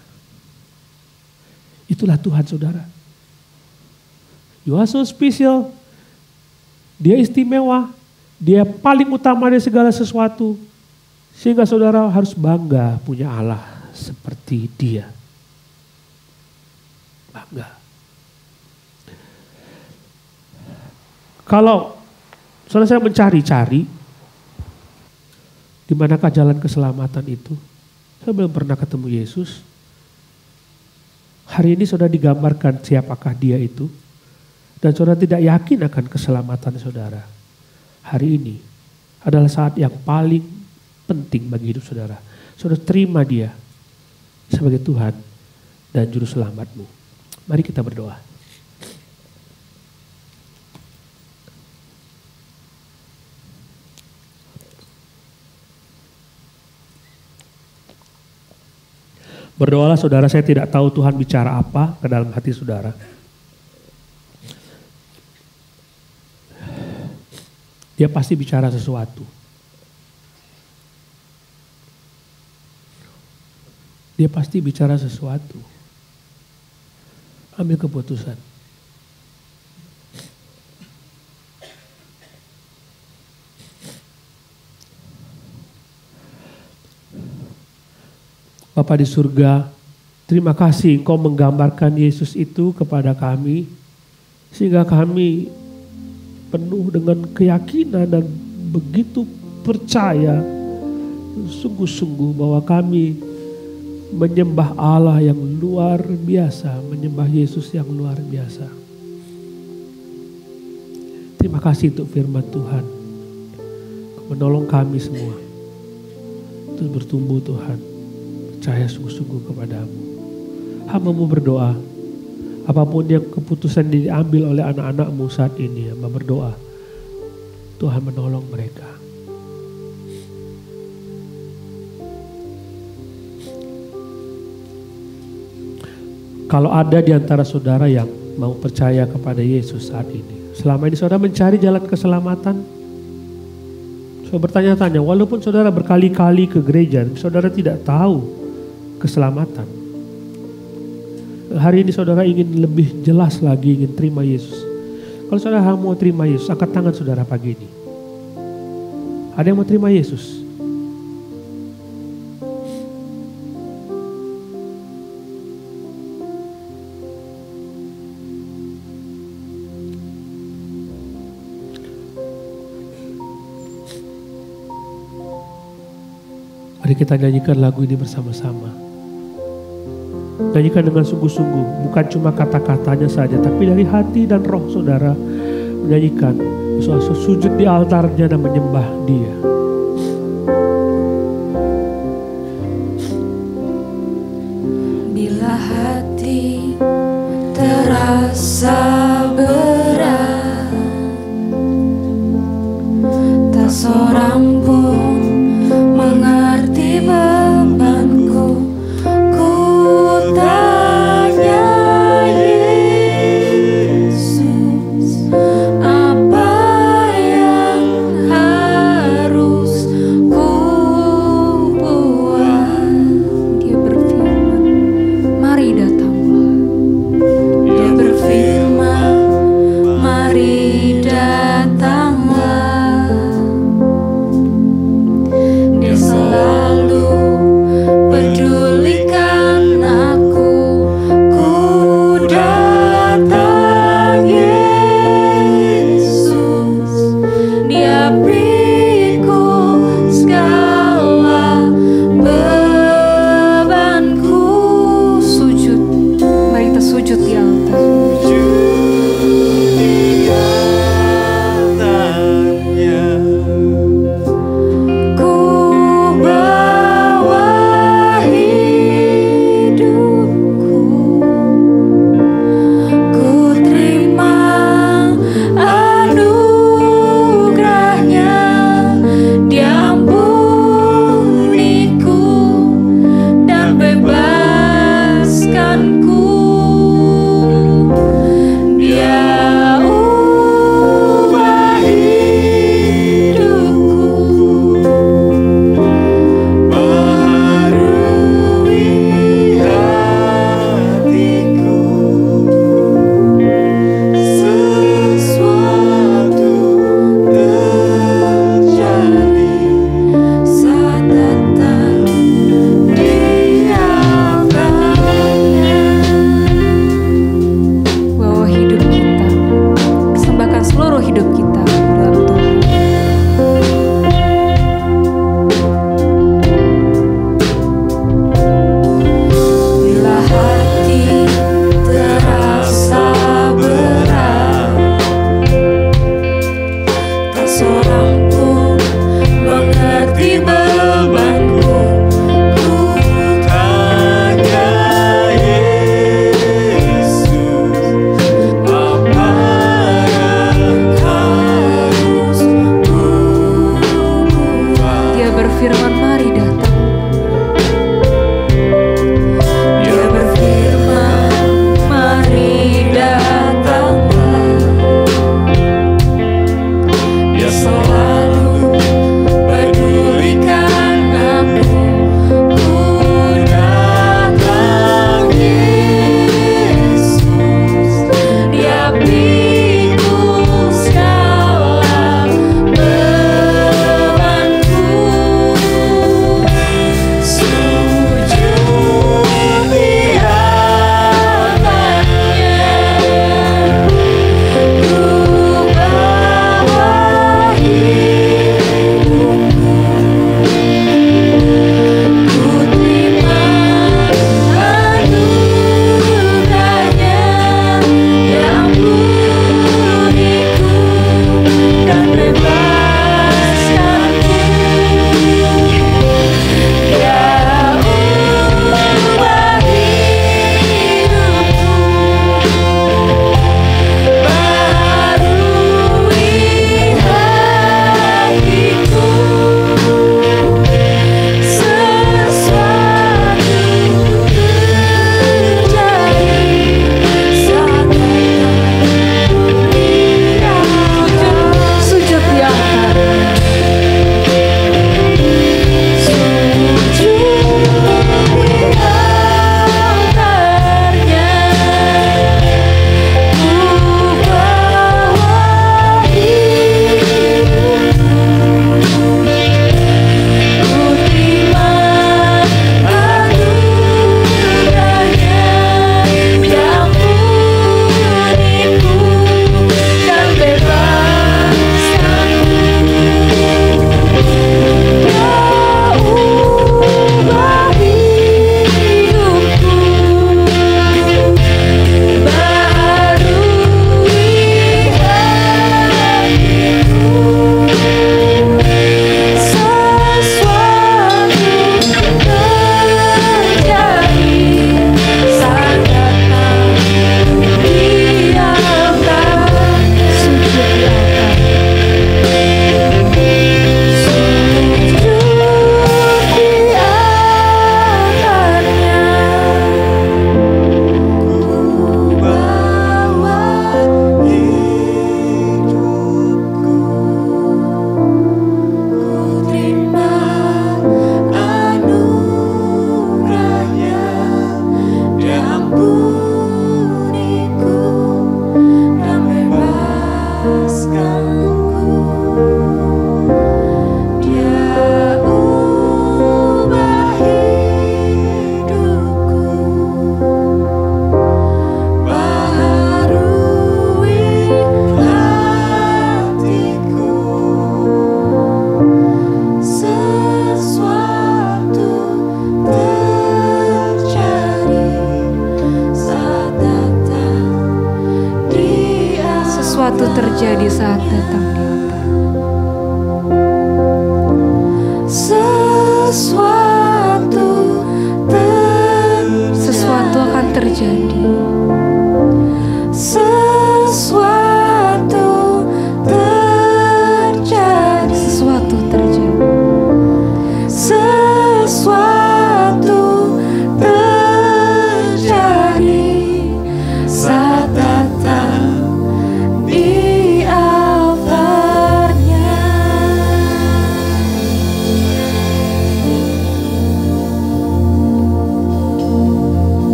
Itulah Tuhan saudara. You are so special. Dia istimewa. Dia paling utama dari segala sesuatu. Sehingga saudara harus bangga punya Allah seperti dia. Bangga. Kalau saudara saya mencari-cari di manakah jalan keselamatan itu, saya belum pernah ketemu Yesus. Hari ini saudara digambarkan siapakah dia itu, dan saudara tidak yakin akan keselamatan saudara. Hari ini adalah saat yang paling penting bagi hidup saudara. Saudara terima dia sebagai Tuhan dan Juru Selamatmu. Mari kita berdoa. Berdoalah saudara, saya tidak tahu Tuhan bicara apa ke dalam hati saudara. Dia pasti bicara sesuatu. Dia pasti bicara sesuatu. Ambil keputusan. Bapa di surga, terima kasih Engkau menggambarkan Yesus itu kepada kami, sehingga kami penuh dengan keyakinan dan begitu percaya sungguh-sungguh bahwa kami menyembah Allah yang luar biasa, menyembah Yesus yang luar biasa. Terima kasih untuk firman Tuhan. menolong kami semua untuk bertumbuh Tuhan, percaya sungguh-sungguh kepadamu. Hamba-Mu berdoa, apapun yang keputusan diambil oleh anak-anak-Mu saat ini, hamba berdoa, Tuhan menolong mereka. Kalau ada di antara saudara yang mau percaya kepada Yesus saat ini, selama ini saudara mencari jalan keselamatan, saudara bertanya-tanya, walaupun saudara berkali-kali ke gereja, saudara tidak tahu keselamatan. Hari ini saudara ingin lebih jelas lagi, ingin terima Yesus. Kalau saudara mau terima Yesus, angkat tangan saudara pagi ini. Ada yang mau terima Yesus? Mari kita nyanyikan lagu ini bersama-sama. Nyanyikan dengan sungguh-sungguh, bukan cuma kata-katanya saja, tapi dari hati dan roh saudara menyanyikan, sujud di altarnya dan menyembah Dia. Bila hati terasa berat, tak seorang pun mengerti bebanku. Ku tanya Yesus, apa yang harus ku buat? Dia berfirman, mari datanglah. Dia berfirman, sesuatu terjadi saat datang di